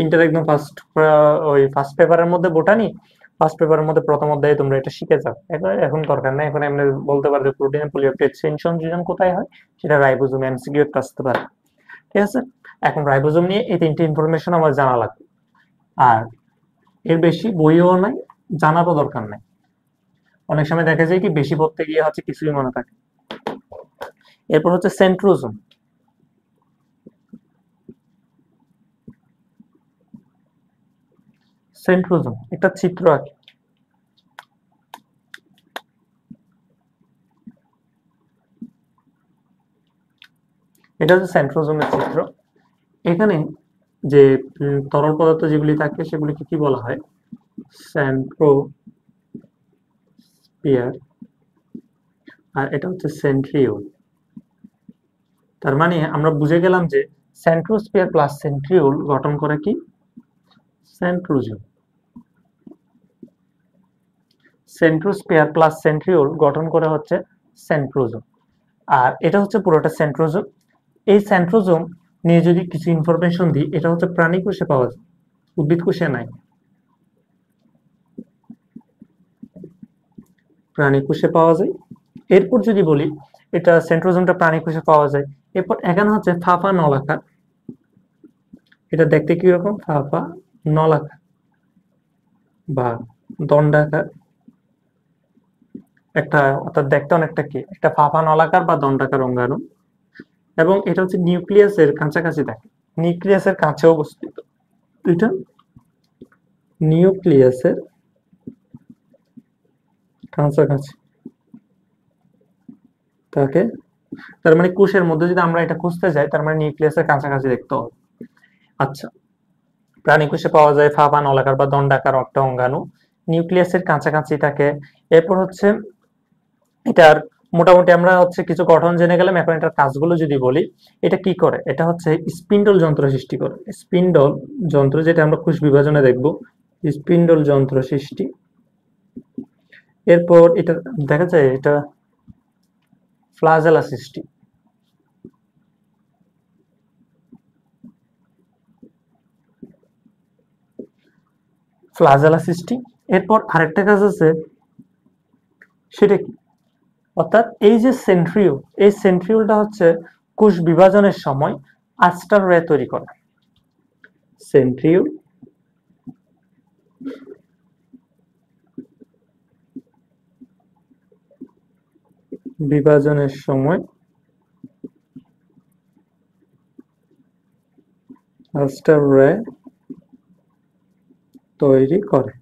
ইন্টার একদম ফার্স্ট পেপারের মধ্যে বোটানি, ফার্স্ট পেপারের মধ্যে প্রথম অধ্যায়ে তোমরা এটা শিখে যাও। এখন দরকার নাই, এখন এমনি বলতে পারো যে প্রোটিনের পলিপেপটাইড চেইন সংযোজন কোথায় হয়, সেটা রাইবোজোম, এমসিকিউ তে আসতে পারে। ঠিক আছে, এখন রাইবোজোম নিয়ে এই তিনটি ইনফরমেশন আমার জানা লাগবে, আর এর বেশি বইও নাই, জানারও দরকার নাই। অনেক সময় দেখা যায় কি বেশি পড়তে গিয়ে হচ্ছে কিছুই মনে থাকে। এরপর হচ্ছে সেন্ট্রোজোম। সেন্ট্রোজোম একটা চিত্র আঁকি। এটা হচ্ছে সেন্ট্রোজোমের চিত্র। এখানে যে তরল পদার্থ যেগুলি থাকে সেগুলিকে কি বলা হয়? সেন্ট্রোস্পিয়ার। আর এটা হচ্ছে সেন্ট্রিওল। তার মানে আমরা বুঝে গেলাম যে সেন্ট্রোস্পিয়ার প্লাস সেন্ট্রিওল গঠন করে কি? সেন্ট্রোজোম। সেন্ট্রোস্পিয়ার প্লাস সেন্ট্রিওল গঠন করে হচ্ছে সেন্ট্রোজোম। আর এটা হচ্ছে পুরোটা সেন্ট্রোজোম। এই সেন্ট্রোজোম নিয়ে যদি কিছু ইনফরমেশন দিই, এটা হচ্ছে প্রাণী কোষে পাওয়া যায়, উদ্ভিদ কোষে নাই। প্রাণী কোষে পাওয়া যায়। এরপর যদি বলি এটা সেন্ট্রোজোমটা প্রাণী কোষে পাওয়া যায়, এরপর এখানে হচ্ছে ফাঁপা নলাকার। এটা দেখতে কি রকম? ফাঁপা নলাকার বা দণ্ডাকার একটা, অর্থাৎ দেখতে অনেকটা কি একটা ফাঁপা নলাকার বা দণ্ডাকার অঙ্গাণু, এবং এটা হচ্ছে নিউক্লিয়াসের কাছাকাছি থাকে, নিউক্লিয়াসের কাছে অবস্থিত। এটা নিউক্লিয়াসের কাছাকাছি। থাকে। তার মানে কোষের মধ্যে যদি আমরা এটা খুঁজতে যাই, তার মানে নিউক্লিয়াসের কাছাকাছি দেখতে হবে। আচ্ছা, প্রাণী কোষে পাওয়া যায় ফাঁপা, নলাকার বা দণ্ডাকার একটা অঙ্গাণু, নিউক্লিয়াসের কাছাকাছি থাকে। এরপর হচ্ছে এটার মোটামুটি আমরা হচ্ছে কিছু গঠন জেনে গেলাম। এখন এটার কাজগুলো যদি বলি, এটা কি করে, এটা হচ্ছে স্পিন্ডল যন্ত্র সৃষ্টি করে। স্পিন্ডল যন্ত্র, যেটা আমরা কোষ বিভাজনে দেখব, স্পিন্ডল যন্ত্র সৃষ্টি। এরপর এটা দেখা যায় এটা ফ্লাজেলা সৃষ্টি। ফ্লাজেলা সৃষ্টি। এরপর আরেকটা কাজ আছে, সেটা কি, অর্থাৎ এই যে সেন্ট্রিওল, এই সেন্ট্রিওলটা হচ্ছে কোষ বিভাজনের সময় আস্টার রে তৈরি করে। সেন্ট্রিওল বিভাজনের সময় আস্টার রে তৈরি করে।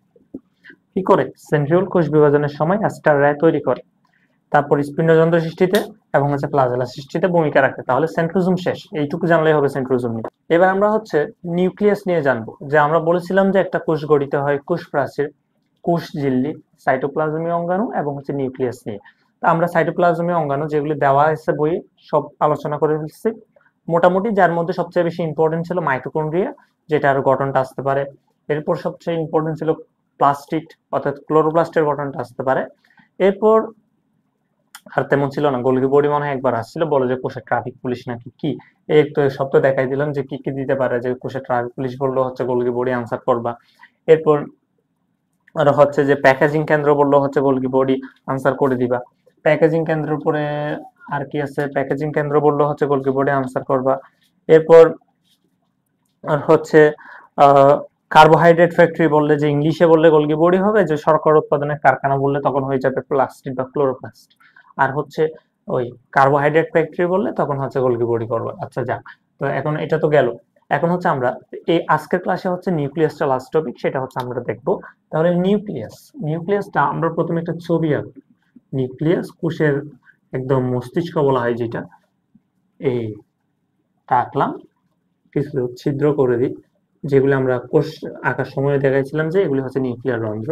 কি করে? সেন্ট্রিওল কোষ বিভাজনের সময় আস্টার রে তৈরি করে। তারপর স্পিন্ডযন্ত্র সৃষ্টিতে এবং হচ্ছে প্লাজেলা সৃষ্টিতে ভূমিকা রাখে। তাহলে সেন্ট্রোজোম শেষ, এইটুকু জানলেই হবে সেন্ট্রোজোম নিয়ে। এবার আমরা হচ্ছে নিউক্লিয়াস নিয়ে জানবো। যে আমরা বলেছিলাম যে একটা কোষ গঠিত হয় কোষ প্রাচীর, কোষ ঝিল্লি, সাইটোপ্লাজমীয় অঙ্গাণু এবং হচ্ছে নিউক্লিয়াস নিয়ে। তা আমরা সাইটোপ্লাজমীয় অঙ্গাণু যেগুলি দেওয়া আছে বইয়ে সব আলোচনা করে ফেলছি মোটামুটি। যার মধ্যে সবচেয়ে বেশি ইম্পর্টেন্ট ছিল মাইটোকন্ড্রিয়া, যেটার গঠনটা আসতে পারে। এরপর সবচেয়ে ইম্পর্টেন্ট ছিল প্লাস্টিড, অর্থাৎ ক্লোরোপ্লাস্টের গঠনটা আসতে পারে। এরপর আর তেমন ছিল না। গোলগি বডি মনে হয় একবার আসছিল, বলে যে কোষের ট্রাফিক পুলিশ নাকি কি, এই তো সব তো দেখাই দিলাম যে কি কি দিতে পারে। যে কোষের ট্রাফিক পুলিশ বললো হচ্ছে গোলগি বডি আনসার করবা। এরপর আর হচ্ছে যে প্যাকেজিং কেন্দ্র বললো হচ্ছে গোলগি বডি আনসার করে দিবা। প্যাকেজিং কেন্দ্রের পরে আর কি আছে, প্যাকেজিং কেন্দ্র বললো হচ্ছে গোলগি বডি আনসার করবা। এরপর আর হচ্ছে কার্বোহাইড্রেট ফ্যাক্টরি বললে, যে ইংলিশে বললে গোলগি বডি হবে, যে শর্করা উৎপাদনের কারখানা বললে তখন হয়ে যাবে প্লাস্টিড বা ক্লোরোপ্লাস্ট। আর হচ্ছে ওই কার্বোহাইড্রেট ফ্যাক্টরি বললে তখন হচ্ছে গোলগি বডি করবে। আচ্ছা যাক, তো এখন এটা তো গেল। এখন হচ্ছে আমরা এই আজকের ক্লাসে হচ্ছে নিউক্লিয়াসটা লাস্ট টপিক, সেটা হচ্ছে আমরা দেখবো। তাহলে নিউক্লিয়াসটা আমরা প্রথমে একটা ছবি আঁকবো। নিউক্লিয়াস কোষের একদম মস্তিষ্ক বলা হয় যেটা, এই আঁকলাম। কিছু ছিদ্র করে দিই, যেগুলো আমরা কোষ আঁকার সময় দেখাইছিলাম যে এগুলি হচ্ছে নিউক্লিয়ার রন্ধ্র।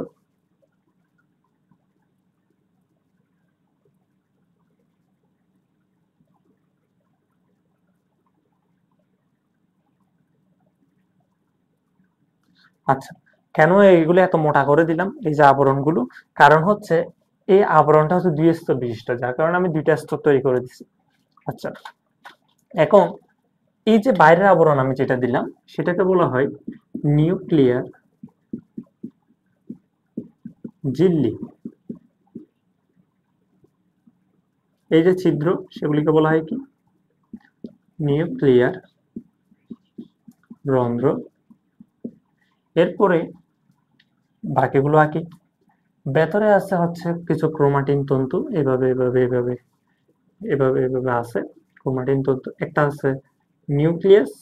আচ্ছা, কেন এইগুলো এত মোটা করে দিলাম এই যে আবরণগুলো? কারণ হচ্ছে এই আবরণটা হচ্ছে দুই স্তর বিশিষ্ট, যার কারণে আমি দুইটা স্তর তৈরি করে দিচ্ছি। আচ্ছা, এখন এই যে বাইরের আবরণ আমি যেটা দিলাম সেটাকে বলা হয় নিউক্লিয়ার ঝিল্লি। এই যে ছিদ্র, সেগুলিকে বলা হয় কি? নিউক্লিয়ার রন্ধ্র। এরপরে বাকিগুলো আঁকি। ভেতরে আছে হচ্ছে কিছু ক্রোমাটিন তন্তু, এভাবে এভাবে এভাবে এভাবে এভাবে আছে ক্রোমাটিন তন্তু। একটা আছে নিউক্লিয়াস,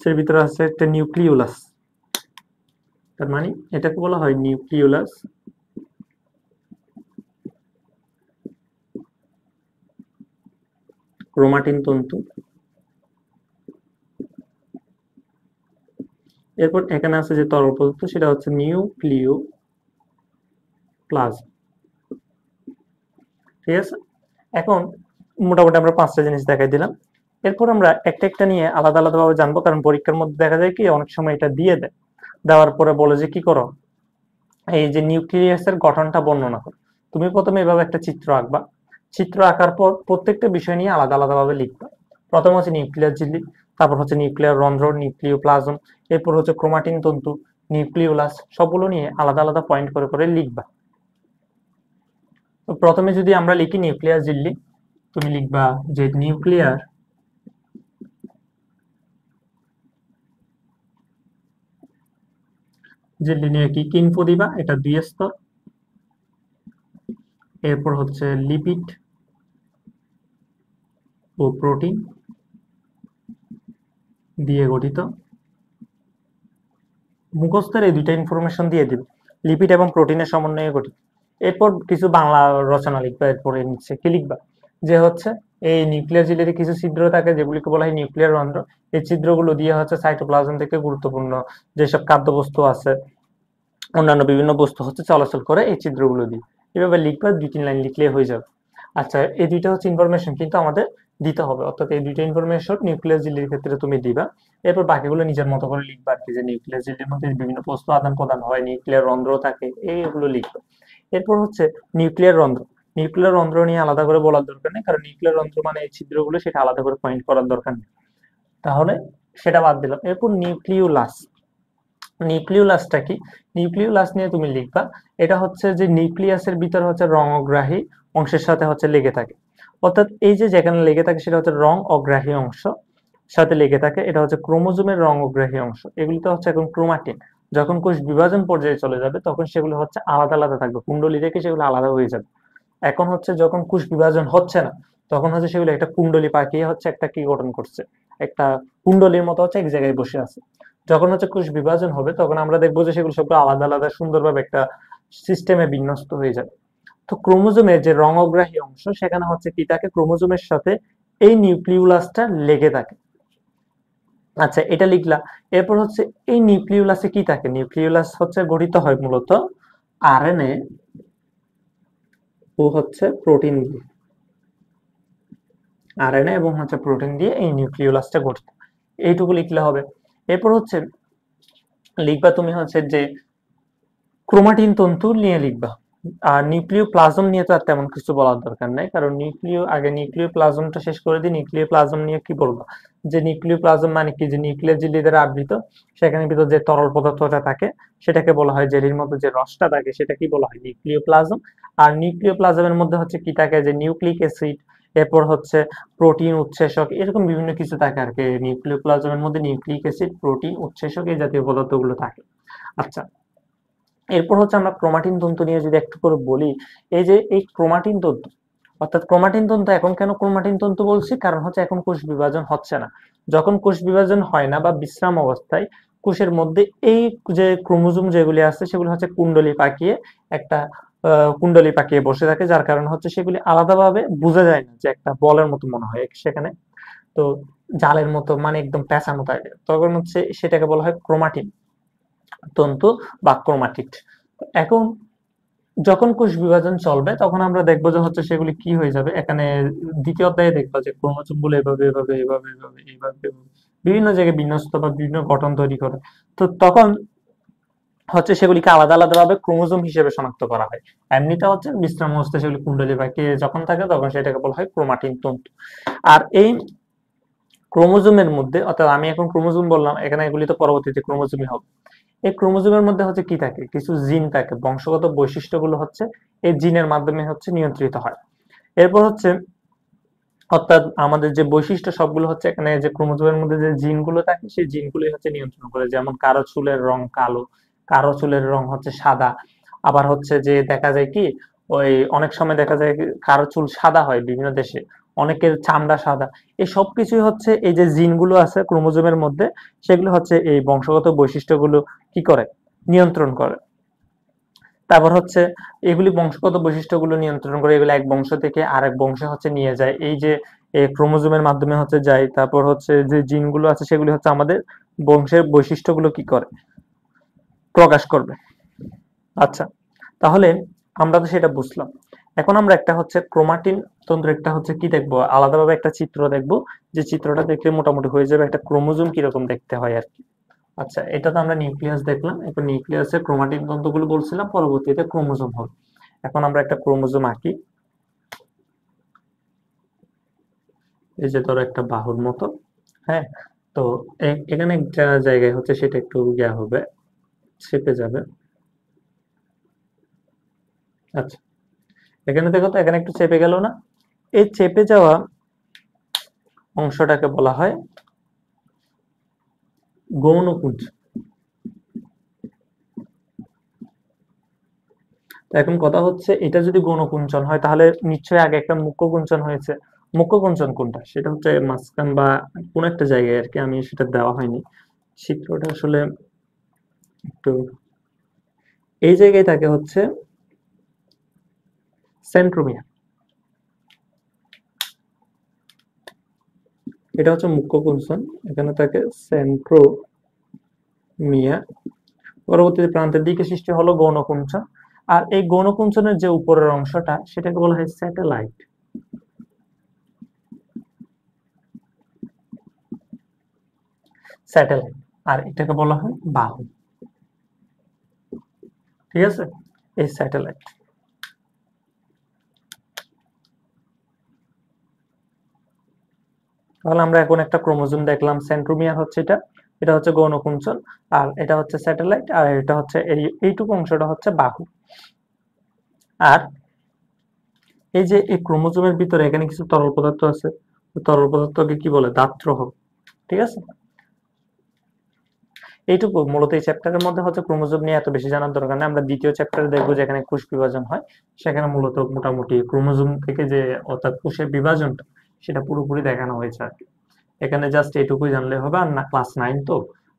এর ভিতরে আছে একটা নিউক্লিওলাস। তার মানে এটাকে বলা হয় নিউক্লিওলাস। ক্রোমাটিন তন্তু। এরপর এখানে আছে যে তরল পদার্থ, সেটা হচ্ছে নিউক্লিওপ্লাজম। ঠিক আছে, এখন মোটামুটি আমরা পাঁচটা জিনিস দেখাই দিলাম। এরপর আমরা একটা একটা নিয়ে আলাদা আলাদা ভাবে জানবো, কারণ পরীক্ষার মধ্যে দেখা যায় কি অনেক সময় এটা দিয়ে দেয়, দেওয়ার পরে বলে যে কি করো, এই যে নিউক্লিয়াসের গঠনটা বর্ণনা করো। তুমি প্রথমে এভাবে একটা চিত্র আঁকবা। চিত্র আঁকার পর প্রত্যেকটা বিষয় নিয়ে আলাদা আলাদা ভাবে লিখবা। প্রথম হচ্ছে নিউক্লিয়ার ঝিল্লি, তারপর হচ্ছে নিউক্লিয়ার রন্ধ্র, নিউক্লিওপ্লাজম, এরপর হচ্ছে ক্রোমাটিন তন্তু, নিউক্লিওলাস, সবগুলো নিয়ে আলাদা আলাদা পয়েন্ট করে করে লিখবা। তো প্রথমে যদি আমরা লিখি নিউক্লিয়ার ঝিল্লি, তুমি লিখবা যে নিউক্লিয়ার ঝিল্লি নিয়ে কি কি ইনফো দিবা, এটা দুই স্তর। এরপর হচ্ছে লিপিড ও প্রোটিন দিয়ে গঠিত। মুখস্থের এই দুইটা ইনফরমেশন দিয়ে দিবে, লিপিড এবং প্রোটিনের সমন্বয়ে গঠিত। এরপর কিছু বাংলা রচনা লিখবা, এরপরে নিচ্ছে কি লিখবা, যে হচ্ছে এই নিউক্লিয়ার ঝিল্লিতে কিছু ছিদ্র থাকে যেগুলিকে বলা হয় নিউক্লিয়ার রন্ধ্র। এই ছিদ্রগুলো দিয়ে হচ্ছে সাইটোপ্লাজম থেকে গুরুত্বপূর্ণ যেসব খাদ্যবস্তু আছে, অন্যান্য বিভিন্ন বস্তু হচ্ছে চলাচল করে এই ছিদ্রগুলো দিয়ে। এভাবে লিখবা, 2-3 লাইন লিখলে হয়ে যাবে। আচ্ছা, এই দুইটা হচ্ছে ইনফরমেশন কিন্তু আমাদের দিতে হবে, অর্থাৎ এই দুইটা ইনফরমেশন নিউক্লিয়াস ঝিল্লির ক্ষেত্রে তুমি দিবা। এরপর বাকিগুলো নিজের মতো করে লিখবা আর কি, যে নিউক্লিয়াস ঝিল্লির মধ্যে বিভিন্ন বস্তু আদান প্রদান হয়, নিউক্লিয়ার রন্ধ্র থাকে, এইগুলো লিখবা। এরপর হচ্ছে নিউক্লিয়ার রন্ধ্র। নিউক্লিয়ার রন্ধ্র নিয়ে আলাদা করে বলার দরকার নেই, কারণ নিউক্লিয়ার রন্ধ্র মানে এই ছিদ্রগুলো, সেটা আলাদা করে পয়েন্ট করার দরকার নেই, তাহলে সেটা বাদ দিলাম। এরপর নিউক্লিওলাস। নিউক্লিওলাসটা কি? নিউক্লিওলাস নিয়ে তুমি লিখবা, এটা হচ্ছে যে নিউক্লিয়াসের ভিতর হচ্ছে রং অগ্রাহী অংশের সাথে হচ্ছে লেগে থাকে, অর্থাৎ এই যে যেখানে লেগে থাকে সেটা হচ্ছে রং অগ্রাহী অংশ সাথে লেগে থাকে, এটা হচ্ছে ক্রোমোজোমের রং অগ্রাহী অংশ। এগুলিতে হচ্ছে এখন ক্রোমাটিন, যখন কোষ বিভাজন পর্যায়ে চলে যাবে তখন সেগুলো হচ্ছে আলাদা আলাদা থাকবে, কুণ্ডলী থেকে সেগুলো আলাদা হয়ে যাবে। এখন হচ্ছে যখন কোষ বিভাজন হচ্ছে না, তখন হচ্ছে সেগুলো একটা কুণ্ডলী পাকিয়ে হচ্ছে একটা কি গঠন করছে, একটা কুণ্ডলীর মতো হচ্ছে এক জায়গায় বসে আছে। যখন হচ্ছে কোষ বিভাজন হবে তখন আমরা দেখবো যে সেগুলো সবগুলো আলাদা আলাদা সুন্দরভাবে একটা সিস্টেমে বিন্যস্ত হয়ে যাবে। তো ক্রোমোজোমের যে রং অগ্রাহী অংশ, সেখানে হচ্ছে কি থাকে, ক্রোমোজোমের সাথে এই নিউক্লিওলাসটা লেগে থাকে। আচ্ছা, এটা লিখলা। এরপর হচ্ছে এই নিউক্লিওলাসে কি থাকে, নিউক্লিওলাস হচ্ছে গঠিত হয় মূলত আরএনএ ও হচ্ছে প্রোটিন দিয়ে, আরএনএ এবং হচ্ছে প্রোটিন দিয়ে এই নিউক্লিওলাসটা গঠিত, এইটুকু লিখলে হবে। এরপর হচ্ছে লিখবা তুমি হচ্ছে যে ক্রোমাটিন তন্তু নিয়ে লিখবা। আর নিউক্লিয় প্লাজম নিয়ে তো আর তেমন কিছু বলার দরকার নাই, কারণ নিউক্লিয় প্লাজমটা শেষ করে দিই। নিউক্লিয় প্লাজম নিয়ে কি বলবো, যে নিউক্লিয় প্লাজম মানে কি, যে নিউক্লিয়াস ঝিল্লি দ্বারা আবৃত, সেখানে ভিতর যে তরল পদার্থটা থাকে সেটাকে বলা হয়, জেলির মতো যে রসটা থাকে সেটা কি বলা হয়, নিউক্লিয় প্লাজম। আর নিউক্লিয় প্লাজমের মধ্যে হচ্ছে কি থাকে, যে নিউক্লিক অ্যাসিড, এরপর হচ্ছে প্রোটিন উৎসেচক, এরকম বিভিন্ন কিছু থাকে আর কি। নিউক্লিয় প্লাজমের মধ্যে নিউক্লিক অ্যাসিড, প্রোটিন উৎসেচক, এই জাতীয় পদার্থগুলো থাকে। আচ্ছা, এরপর হচ্ছে আমরা ক্রোমাটিন তন্তু নিয়ে যদি একটু করে বলি, এই যে এই ক্রোমাটিন তন্তু, অর্থাৎ ক্রোমাটিন তন্তু, এখন কেন ক্রোমাটিন তন্তু বলছি, কারণ হচ্ছে এখন কোষ বিভাজন হচ্ছে না। যখন কোষ বিভাজন হয় না বা বিশ্রাম অবস্থায়, কোষের মধ্যে এই যে ক্রোমোজোম যেগুলি আছে সেগুলো হচ্ছে কুণ্ডলী পাকিয়ে একটা কুণ্ডলী পাকিয়ে বসে থাকে, যার কারণে হচ্ছে সেগুলি আলাদাভাবে বোঝা যায় না, যে একটা বলের মতো মনে হয় সেখানে, তো জালের মতো মানে একদম পেঁচানো থাকে, তখন হচ্ছে সেটাকে বলা হয় ক্রোমাটিন তন্তু বা ক্রোমাটিড। এখন যখন কোষ বিভাজন চলবে তখন আমরা দেখবো যে হচ্ছে সেগুলি কি হয়ে যাবে, এখানে দ্বিতীয় অধ্যায়ে দেখবা যে ক্রোমোজোম গুলো এভাবে এভাবে এভাবে এভাবে এইভাবে এভাবে বিভিন্ন জায়গায় বিন্যস্ত বা বিভিন্ন গঠন তৈরি করে। তো তখন হচ্ছে সেগুলিকে আলাদা আলাদা ভাবে ক্রোমোজোম হিসেবে শনাক্ত করা হয়। এমনিটা হচ্ছে বিশ্রাম অবস্থায় সেগুলি কুণ্ডলী পাকিয়ে যখন থাকে তখন সেটাকে বলা হয় ক্রোমাটিন তন্তু। আর এই ক্রোমোজোমের মধ্যে, অর্থাৎ আমি এখন ক্রোমোজোম বললাম, এখানে এগুলি তো পরবর্তীতে ক্রোমোজোমই হবে। এই ক্রোমোজোমের মধ্যে হচ্ছে কি থাকে, কিছু জিন থাকে, বংশগত বৈশিষ্ট্যগুলো হচ্ছে এই জিনের মাধ্যমে হচ্ছে নিয়ন্ত্রিত হয়। এরপর হচ্ছে, অর্থাৎ আমাদের যে বৈশিষ্ট্য সবগুলো হচ্ছে এখানে যে ক্রোমোজোমের মধ্যে যে জিনগুলো থাকে সেই জিনগুলোই হচ্ছে নিয়ন্ত্রণ করে। যেমন কারো চুলের রং কালো, কারো চুলের রং হচ্ছে সাদা, আবার হচ্ছে যে দেখা যায় কি, ওই অনেক সময় দেখা যায় কারো চুল সাদা হয় বিভিন্ন দেশে, অনেকের চামড়া সাদা। এই সবকিছুই হচ্ছে এই যে জিনগুলো আছে ক্রোমোজোমের মধ্যে, সেগুলো হচ্ছে এই বংশগত বৈশিষ্ট্যগুলো কি করে, নিয়ন্ত্রণ করে। তারপর হচ্ছে এগুলি বংশগত বৈশিষ্ট্যগুলো নিয়ন্ত্রণ করে, এগুলো এক বংশ থেকে আরেক বংশে হচ্ছে নিয়ে যায়, এই যে ক্রোমোজোমের মাধ্যমে হচ্ছে যায়। তারপর হচ্ছে যে জিনগুলো আছে সেগুলি হচ্ছে আমাদের বংশের বৈশিষ্ট্যগুলো কি করে, প্রকাশ করবে। আচ্ছা, তাহলে আমরা তো সেটা বুঝলাম। এখন আমরা একটা হচ্ছে ক্রোমাটিন তন্ত্র, একটা হচ্ছে কি দেখবো, আলাদাভাবে একটা চিত্র দেখবো, যে চিত্রটা দেখলে মোটামুটি হয়ে যাবে একটা ক্রোমোজোম কিরকম দেখতে হয় আর কি। আচ্ছা, এটা তো আমরা নিউক্লিয়াস দেখলাম, এখন নিউক্লিয়াসের ক্রোমাটিন তন্তুগুলো বলছিলাম, পরবর্তীতে ক্রোমোজোম হবে। এখন আমরা একটা ক্রোমোজোম আঁকি, এই যে ধরো একটা বাহুর মতো। হ্যাঁ, তো এখানে একটা জায়গায় হচ্ছে সেটা একটু ইয়া হবে, চেপে যাবে। আচ্ছা, এখানে দেখো তো, এখানে একটু চেপে গেল না, এই চেপে যাওয়া অংশটাকে বলা হয় গৌণকুঞ্জ। এখন কথা হচ্ছে, এটা যদি গৌণকুঞ্চন হয় তাহলে নিশ্চয়ই আগে একটা মুখ্যকুঞ্চন হয়েছে। মুখ্যকুঞ্চন কোনটা, সেটা হচ্ছে মাঝখান বা কোন একটা জায়গায় আর কি, আমি সেটা দেওয়া হয়নি চিত্রটা আসলে একটু, এই জায়গায় থাকে হচ্ছে সেন্ট্রোমিয়ার, এটা হচ্ছে মুখ্য কুঞ্চন, এখানে থাকে সেন্ট্রোমিয়ার। পরবর্তীতে প্রান্তের দিকে সৃষ্টি হলো গৌণ কুঞ্চন, আর এই গৌণ কুঞ্চনের যে উপরের অংশটা সেটাকে বলা হয় স্যাটেলাইট। স্যাটেলাইট, আর এটাকে বলা হয় বাহু। ঠিক আছে, এই স্যাটেলাইট। তাহলে আমরা এখন একটা ক্রোমোজোম দেখলাম, সেন্ট্রোমিয়ার হচ্ছে এটা, এটা হচ্ছে গৌণ কুঞ্চন, আর এটা হচ্ছে স্যাটেলাইট, আর এটা হচ্ছে এইটুকু অংশটা হচ্ছে বাহু। আর এই যে এই ক্রোমোজোমের ভিতরে এখানে কিছু তরল পদার্থ আছে, তরল পদার্থকে কি বলে? দাত্রহ। ঠিক আছে, এইটুকু মূলত এই চ্যাপ্টারের মধ্যে হচ্ছে ক্রোমোজোম নিয়ে এত বেশি জানার দরকার নেই। আমরা দ্বিতীয় চ্যাপ্টারে দেখবো যেখানে কোষ বিভাজন হয়, সেখানে মূলত মোটামুটি ক্রোমোজোম থেকে যে অর্থাৎ কোষের বিভাজনটা সেটা পুরোপুরি দেখানো হয়েছে আর কি। এখানে জাস্ট এইটুকুই জানলে হবে। আর না, ক্লাস 9 তো,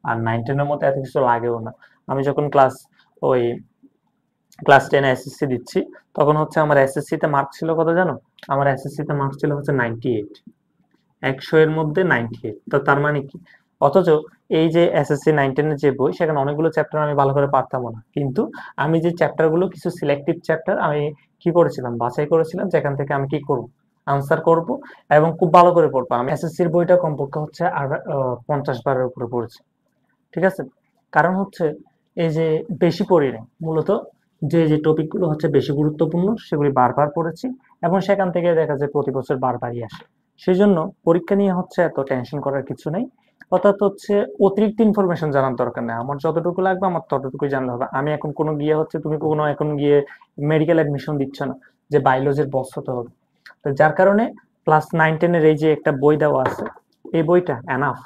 আর 9-10 এর মধ্যে এত কিছু লাগেও না। আমি যখন ক্লাস 10 এসএসসি দিচ্ছি, তখন হচ্ছে আমার এসএসসি তে মার্ক ছিল কত জানো? আমার এসএসসি তে মার্ক ছিল হচ্ছে 98, 100 এর মধ্যে 98। তো তার মানে কি? অথচ এই যে এসএসসি 9-10 এর যে বই, সেখানে অনেকগুলো চ্যাপ্টার আমি ভালো করে পারতাম না, কিন্তু আমি যে চ্যাপ্টারগুলো, কিছু সিলেক্টিভ চ্যাপ্টার আমি কি করেছিলাম, বাছাই করেছিলাম, যেখান থেকে আমি কি করব, আনসার করব এবং খুব ভালো করে পড়বো। আমি এসএসসির বইটা কমপক্ষে হচ্ছে 50 বারের উপরে পড়েছি। ঠিক আছে, কারণ হচ্ছে এই যে বেশি পড়ি নাই, মূলত যে যে টপিকগুলো হচ্ছে বেশি গুরুত্বপূর্ণ সেগুলি বারবার পড়েছি, এবং সেখান থেকে দেখা যায় প্রতি বছর বারবারই আসে। সেই জন্য পরীক্ষা নিয়ে হচ্ছে এত টেনশন করার কিছু নেই। অর্থাৎ হচ্ছে অতিরিক্ত ইনফরমেশন জানার দরকার নেই, আমার যতটুকু লাগবে আমার ততটুকুই জানলে হবে। আমি এখন কোনো গিয়ে হচ্ছে, তুমি কোনো এখন গিয়ে মেডিকেল অ্যাডমিশন দিচ্ছ না যে বায়োলজির বস হতে হবে। তো যার কারণে ক্লাস 9-10 এর এই যে একটা বই দেওয়া আছে, এই বইটা এনাফ,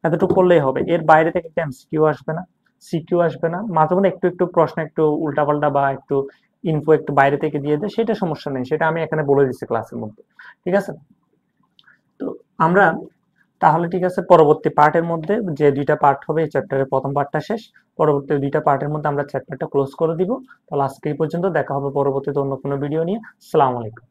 এতটুকু করলেই হবে। এর বাইরে থেকে সিকিউ আসবে না, সিকিউ আসবে না, মাঝে মধ্যে একটু একটু প্রশ্ন একটু উল্টাপাল্টা বা একটু ইনফো একটু বাইরে থেকে দিয়ে দেয়, সেটা সমস্যা নেই, সেটা আমি এখানে বলে দিচ্ছি ক্লাসের মধ্যে। ঠিক আছে, তো আমরা তাহলে ঠিক আছে, পরবর্তী পার্টের মধ্যে যে 2টা পার্ট হবে, এই চ্যাপ্টারের প্রথম পার্টটা শেষ, পরবর্তী 2টা পার্টের মধ্যে আমরা চ্যাপ্টারটা ক্লোজ করে দিব। তাহলে আজকে এই পর্যন্ত, দেখা হবে পরবর্তীতে অন্য কোনো ভিডিও নিয়ে। আসসালামু আলাইকুম।